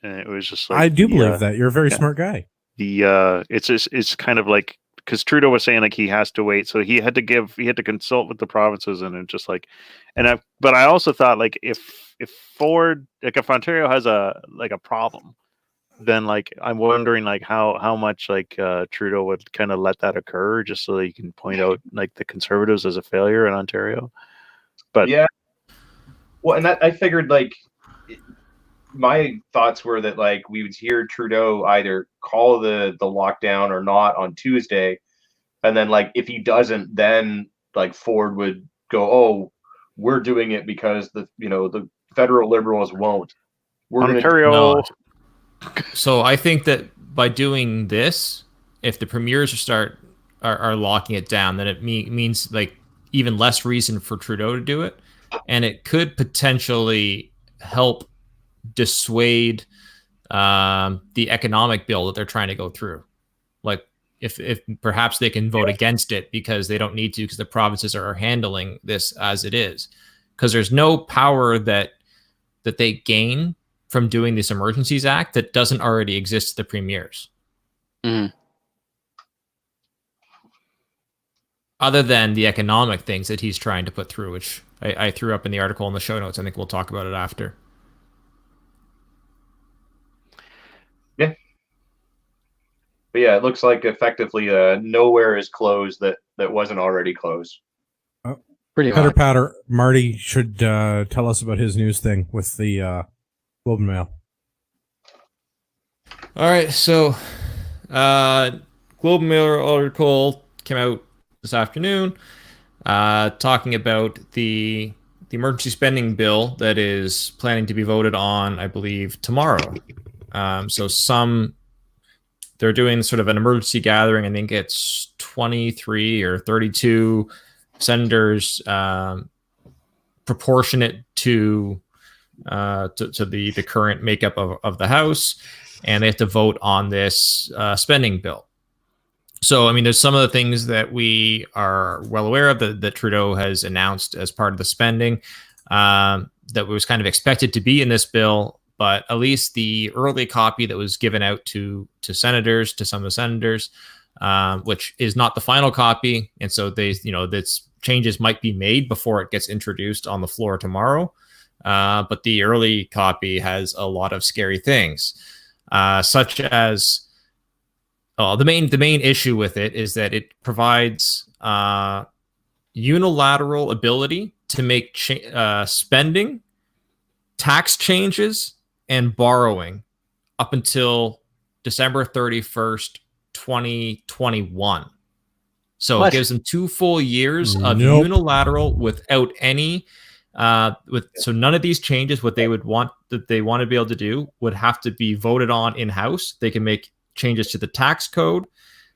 And it was just like I do the, believe that. You're a very yeah. smart guy. It's kind of like because Trudeau was saying like he has to wait, so he had to consult with the provinces, and it just like, but I also thought like if Ford, like if Ontario has a problem, then like I'm wondering like how much like Trudeau would kind of let that occur just so that he can point out like the Conservatives as a failure in Ontario. But Yeah. Well, and that I figured like my thoughts were that like we would hear Trudeau either call the lockdown or not on Tuesday, and then like if he doesn't, then like Ford would go, "Oh, we're doing it because the federal Liberals won't." We're gonna Ontario, No. So I think that by doing this, if the premiers are locking it down, then it means like even less reason for Trudeau to do it, and it could potentially help dissuade the economic bill that they're trying to go through. Like if perhaps they can vote against it because they don't need to because the provinces are handling this as it is, because there's no power that they gain from doing this Emergencies Act that doesn't already exist to the premiers. Mhm. Other than the economic things that he's trying to put through, which I threw up in the article in the show notes. I think we'll talk about it after. But yeah, it looks like effectively nowhere is closed that wasn't already closed. Pretty Pitter much. patter. Marty should tell us about his news thing with the Globe and Mail. All right, so Globe and Mail article came out this afternoon talking about the emergency spending bill that is planning to be voted on, I believe, tomorrow. They're doing sort of an emergency gathering. I think it's 23 or 32 senators, proportionate to the current makeup of the House, and they have to vote on this spending bill. So, I mean, there's some of the things that we are well aware of that Trudeau has announced as part of the spending that was kind of expected to be in this bill, but at least the early copy that was given out to senators, to some of the senators, which is not the final copy, and so this changes might be made before it gets introduced on the floor tomorrow. But the early copy has a lot of scary things, such as the main issue with it is that it provides unilateral ability to make spending, tax changes, and borrowing up until December 31st, 2021. So What? it gives them 2 full years of Nope. unilateral without any so none of these changes, what they would want that they want to be able to do would have to be voted on in-house. They can make changes to the tax code.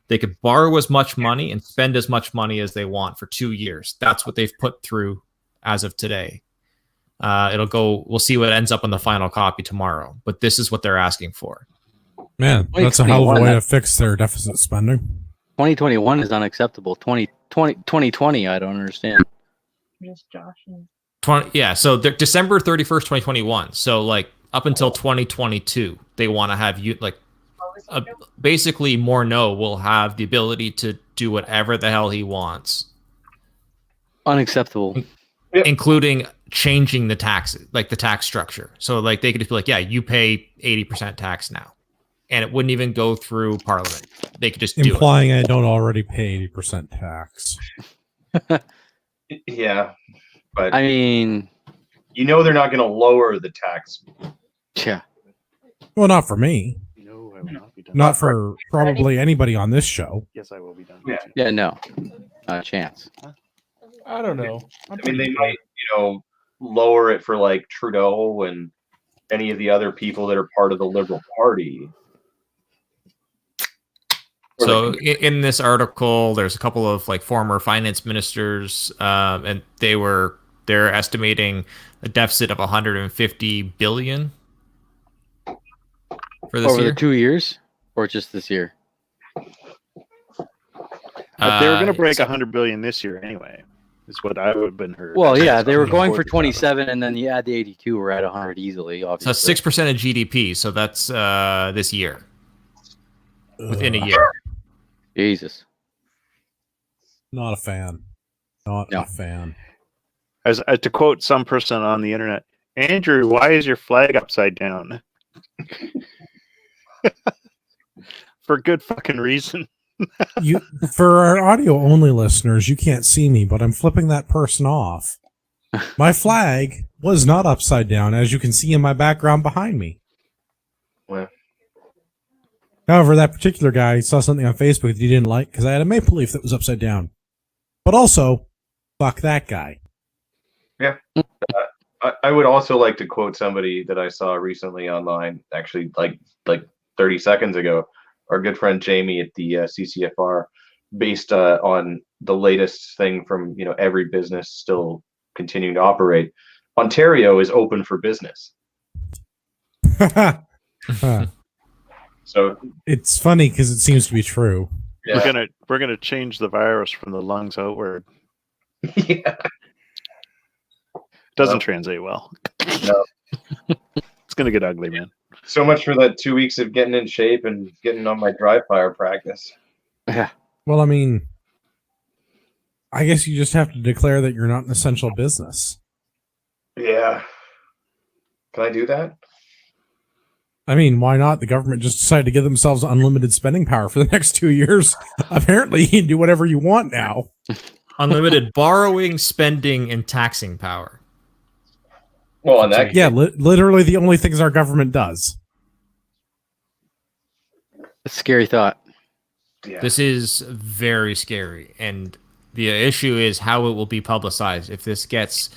They could borrow as much money and spend as much money as they want for 2 years. That's what they've put through as of today. We'll see what ends up on the final copy tomorrow, but this is what they're asking for. Man, that's a hell of a 2021, way to fix their deficit spending. 2021 is unacceptable. 2020, I don't understand. Miss Josh. So they're December 31st, 2021. So like up until 2022, they want to have you like basically Morneau will have the ability to do whatever the hell he wants, Unacceptable. including changing the taxes, like the tax structure. So like they could just be like, yeah, you pay 80% tax now, and it wouldn't even go through Parliament. They could just do it. Implying I don't already pay 80% tax. Yeah, but I mean, you know they're not going to lower the tax. yeah. Well, not for me. No, I will not be done. Not for probably anybody on this show. Yes, I will be done. Yeah. Yeah, no. Not a chance. I don't know. I mean, they might, lower it for like Trudeau and any of the other people that are part of the Liberal Party. So in this article, there's a couple of like former finance ministers, and they're estimating a deficit of 150 billion for this Over year. the 2 years, or just this year? But they were going to break so- 100 billion this year anyway. Is what I would have been heard. Well, yeah, they were Before going for the 27, and then you add the 82, we're at 100 easily. So Obviously, that's 6% of GDP. So that's this year, within a year. Jesus. Not a fan. Not No. a fan. As to quote some person on the internet, Andrew, why is your flag upside down? For good fucking reason. You, for our audio only listeners, you can't see me, but I'm flipping that person off. My flag was not upside down, as you can see in my background behind me. Well. However, that particular guy saw something on Facebook that he didn't like because I had a maple leaf that was upside down. But also, fuck that guy. I would also like to quote somebody that I saw recently online, actually like 30 seconds ago. Our good friend Jamie at the CCFR, based on the latest thing from every business still continuing to operate. Ontario is open for business. So It's funny because it seems to be true. yeah, We're gonna change the virus from the lungs outward. yeah. Doesn't No. translate well. No. It's gonna get ugly, man. So much for that 2 weeks of getting in shape and getting on my dry fire practice. Yeah. Well, I mean, I guess you just have to declare that you're not an essential business. Yeah. Can I do that? I mean, why not? The government just decided to give themselves unlimited spending power for the next 2 years. Apparently, you can do whatever you want now. Unlimited borrowing, spending, and taxing power. Well, in that Yeah, literally the only things our government does. A scary thought. yeah. This is very scary, and the issue is how it will be publicized. If this gets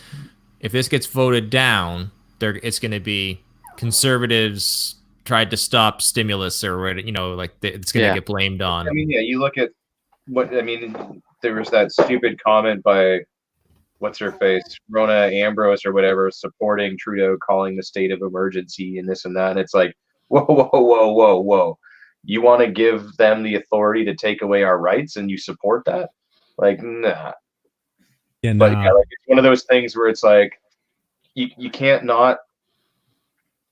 voted down, it's going to be conservatives tried to stop stimulus or whatever, it's going to get blamed on. I mean, yeah, you look at there was that stupid comment by what's her face, Rona Ambrose or whatever, supporting Trudeau calling the state of emergency and this and that. And it's like, whoa, whoa, whoa, whoa, whoa. You want to give them the authority to take away our rights and you support that? Like, nah. Yeah, But nah. yeah, like, it's one of those things where it's like, you can't not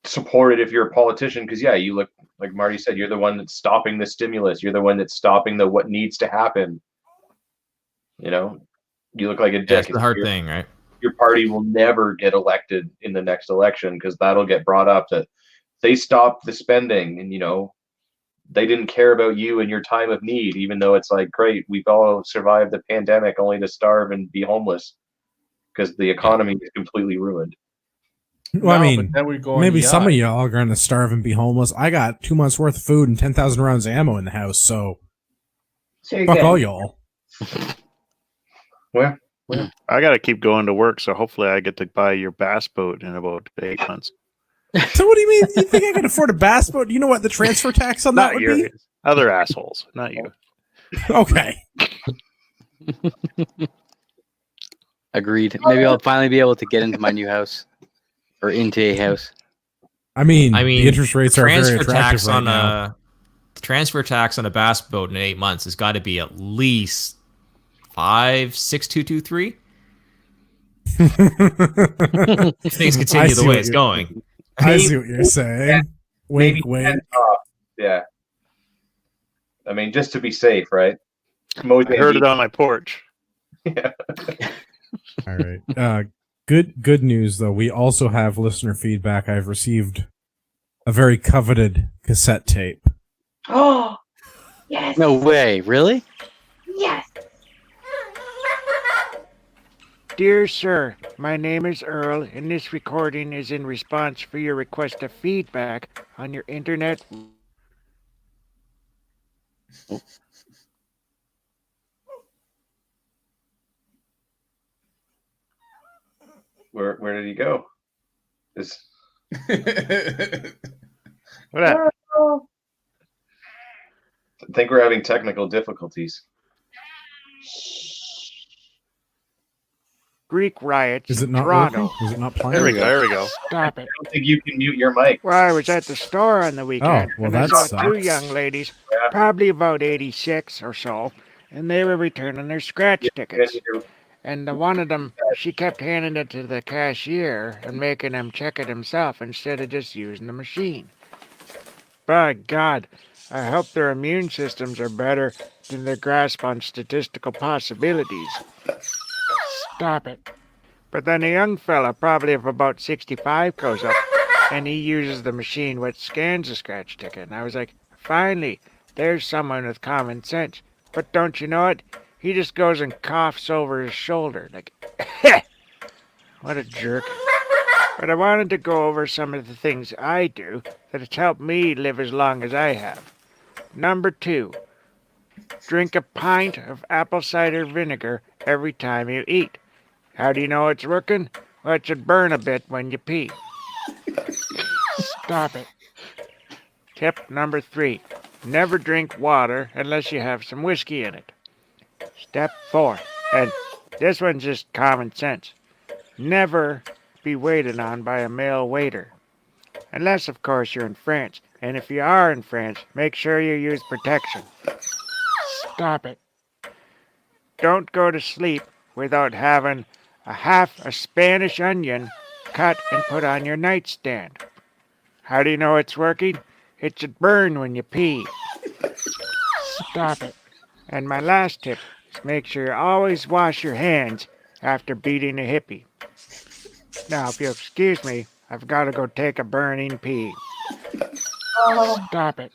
support it if you're a politician because, yeah, you look, like Marty said, you're the one that's stopping the stimulus. You're the one that's stopping what needs to happen. You look like a dick. That's the hard Your- thing, right? Your party will never get elected in the next election because that'll get brought up that they stopped the spending and they didn't care about you in your time of need, even though it's like, great, we've all survived the pandemic only to starve and be homeless because the economy is completely ruined. Well, I No, mean, but then we go on maybe some of EI. y'all are going to starve and be homeless. I got 2 months worth of food and 10,000 rounds of ammo in the house, so So you're fuck good. all y'all. Well, I got to keep going to work, so hopefully I get to buy your bass boat in about 8 months. So what do you mean? You think I can afford a bass boat? Do you know what the transfer tax on that Not would your be? other assholes, not you. Okay. Agreed. Maybe I'll finally be able to get into my new house or into a house. I mean, I mean, the interest rates are very transfer attractive tax right on now. a transfer tax on a bass boat in 8 months has got to be at least 5,6,223. If things I continue see the way what it's you're- going. I see what you're saying. maybe Wink, wink. 10 top. Yeah. I mean, just to be safe, right? I heard it Mozambique. on my porch. All right. Good news though. We also have listener feedback. I've received a very coveted cassette tape. Oh, yes. No way, really? Yes. Dear sir, my name is Earl, and this recording is in response for your request of feedback on your internet. Where did he go? Is What that? Oh, I think we're having technical difficulties. Greek riots Is it in not Toronto. working? Is it not playing? There we go. There we go. Stop it. I don't think you can mute your mic. Well, I was at the store on the weekend, well, and I that saw two sucks. young ladies, Yeah. probably about 86 or so, and they were returning their scratch tickets. And the one of them, she kept handing it to the cashier and making him check it himself instead of just using the machine. By God, I hope their immune systems are better than their grasp on statistical possibilities. Stop it. But then a young fella, probably of about 65, goes up, and he uses the machine which scans the scratch ticket. And I was like, finally, there's someone with common sense. But don't you know it? He just goes and coughs over his shoulder. Like, what a jerk. But I wanted to go over some of the things I do that has helped me live as long as I have. Number 2, drink a pint of apple cider vinegar every time you eat. How do you know it's working? Well, it should burn a bit when you pee. Stop it. Tip number 3, never drink water unless you have some whiskey in it. Step 4, and this one's just common sense. Never be waited on by a male waiter. Unless, of course, you're in France. And if you are in France, make sure you use protection. Stop it. Don't go to sleep without having half a Spanish onion cut and put on your nightstand. How do you know it's working? It should burn when you pee. Stop it. And my last tip is make sure you always wash your hands after beating a hippie. Now, if you'll excuse me, I've got to go take a burning pee. oh Stop it.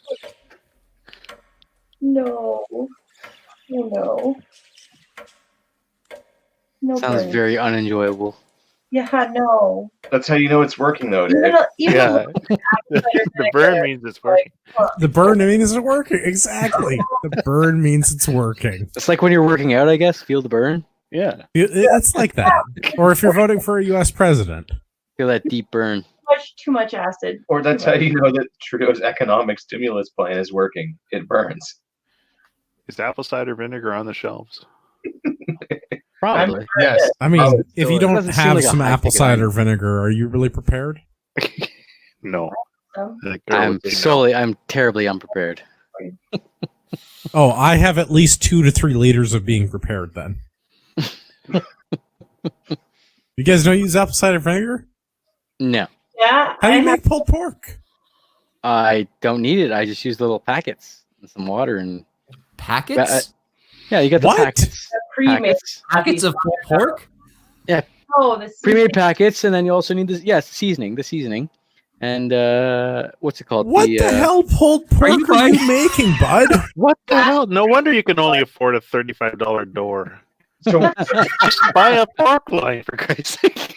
no. Oh, no. No. Sounds burn. very unenjoyable. Yeah, no. That's how you know it's working, though, Dave. Even Yeah. with The burn means it's working. The burn means it's working. Exactly. The burn means it's working. It's like when you're working out, I guess. Feel the burn. Yeah. It's like that. Or if you're voting for a U.S. president. Feel that deep burn. too much acid. Or that's how you know that Trudeau's economic stimulus plan is working. It burns. Is apple cider vinegar on the shelves? Probably. Yes. I mean, Oh, if you it don't doesn't seem have like a some apple high-ticket cider item. vinegar, are you really prepared? No. So, The girl would say no. I'm terribly unprepared. Oh, I have at least 2 to 3 liters of being prepared then. You guys don't use apple cider vinegar? No, yeah, How do I you have, make pulled pork? I don't need it. I just use little packets and some water and Packets? yeah, you got the What? packets. pre-made Packets. Packets of pulled pork? Oh, the Pre-made packets, and then you also need this. Yes, seasoning. The seasoning, And what's it called? What the hell pulled pork are you making, bud? What the hell? No wonder you can only afford a $35 door. So Just buy a pork line, for Christ's sake.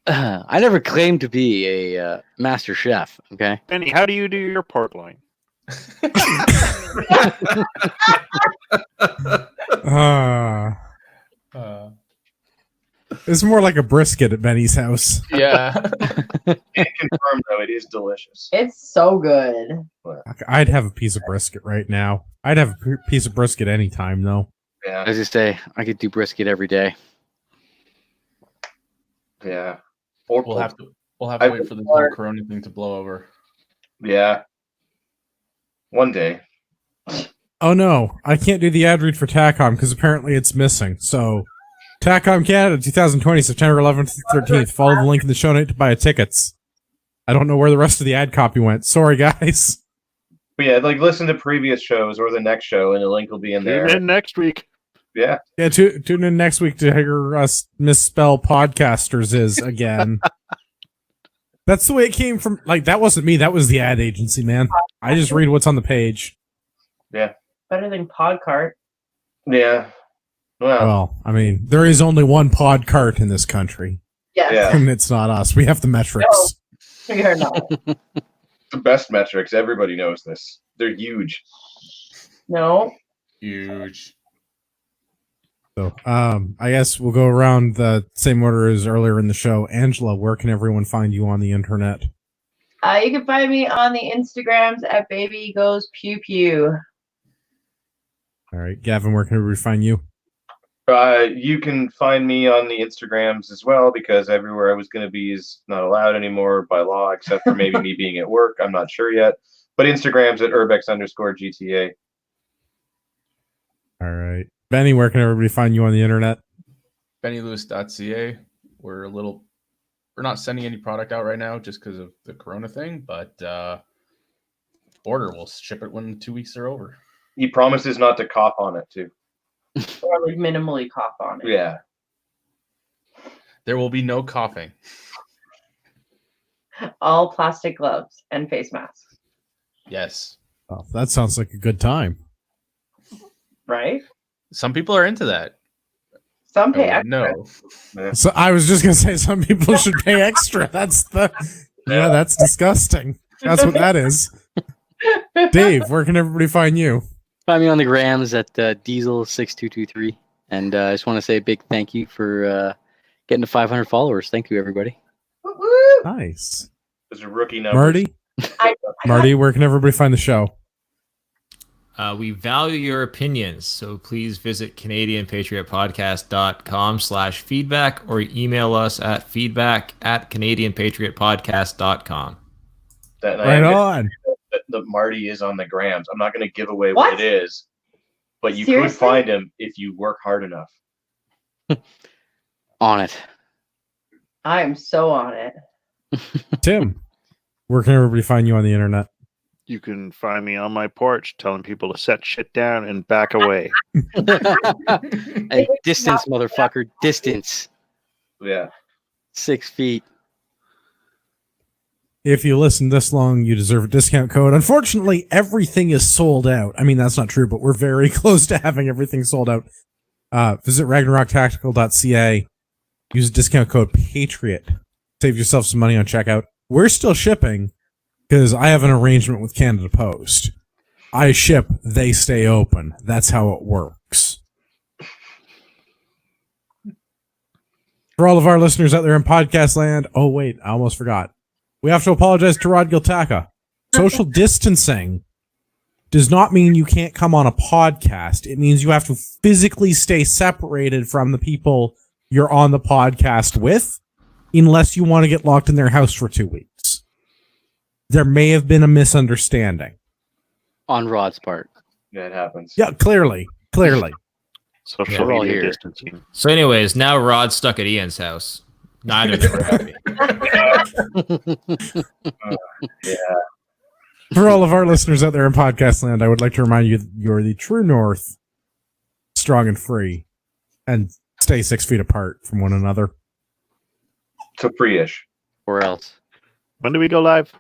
I never claimed to be a master chef. Okay. Benny, how do you do your pork line? It's more like a brisket at Benny's house. Yeah. confirmed though, it is delicious. It's so good. I'd have a piece of brisket right now. I'd have a piece of brisket anytime, though. Yeah, As you say, I could do brisket every day. yeah. Or We'll have to I wait for the whole Corona thing to blow over. Yeah. One day. Oh no, I can't do the ad read for TACOM because apparently it's missing. So, TACOM Canada 2020, September 11th to 13th. Follow the link in the show note to buy tickets. I don't know where the rest of the ad copy went. Sorry, guys. But yeah, like listen to previous shows or the next show, and the link will be in there. Tune in next week. Yeah. Yeah, tune in next week to hear us misspell podcasters is again. That's the way it came from. Like, that wasn't me. That was the ad agency, man. I just read what's on the page. Yeah. Better than Podcart. Yeah. Well, I mean, there is only one pod cart in this country, Yes. Yeah. and it's not us. We have the metrics. We are not. The best metrics. Everybody knows this. They're huge. No. Huge. So, I guess we'll go around the same order as earlier in the show. Angela, where can everyone find you on the internet? You can find me on the Instagrams at Baby Goes Pew Pew. All right, Gavin, where can everybody find you? You can find me on the Instagrams as well, because everywhere I was going to be is not allowed anymore by law, except for maybe me being at work. I'm not sure yet. But Instagram's at urbex_GTA. All right. Benny, where can everybody find you on the internet? BennyLewis.ca. We're not sending any product out right now just because of the Corona thing, but order, we'll ship it when 2 weeks are over. He promises not to cough on it too. Or like minimally cough on it. Yeah. There will be no coughing. All plastic gloves and face masks. Yes. Oh, that sounds like a good time. Right? Some people are into that. Some pay extra. No. So I was just gonna say some people should pay extra. That's that's disgusting. That's what that is. Dave, where can everybody find you? Find me on the grams at Diesel6223. And I just want to say a big thank you for getting to 500 followers. Thank you, everybody. Woo-woo! Nice. Those are rookie numbers. Marty? Marty, where can everybody find the show? We value your opinions, so please visit CanadianPatriotPodcast.com/feedback or email us at feedback@CanadianPatriotPodcast.com. Right on. That Marty is on the grams. I'm not going to give away What? what it is, but you Seriously? could find him if you work hard enough. On it. I'm so on it. Tim, where can everybody find you on the internet? You can find me on my porch telling people to set shit down and back away. And distance, motherfucker. Distance. Yeah. 6 feet. If you listen this long, you deserve a discount code. Unfortunately, everything is sold out. I mean, that's not true, but we're very close to having everything sold out. Visit RagnarokTactical.ca. Use discount code Patriot. Save yourself some money on checkout. We're still shipping because I have an arrangement with Canada Post. I ship, they stay open. That's how it works. For all of our listeners out there in podcast land, oh wait, I almost forgot. We have to apologize to Rod Giltaka. Social distancing does not mean you can't come on a podcast. It means you have to physically stay separated from the people you're on the podcast with, unless you want to get locked in their house for 2 weeks. There may have been a misunderstanding. On Rod's part. Yeah, it happens. Yeah, clearly. Social We're all media here. distancing. So, anyways, now Rod's stuck at Ian's house. Neither of them are happy. Yeah. For all of our listeners out there in podcast land, I would like to remind you that you're the true north, strong and free, and stay 6 feet apart from one another. So free-ish. or else. When do we go live?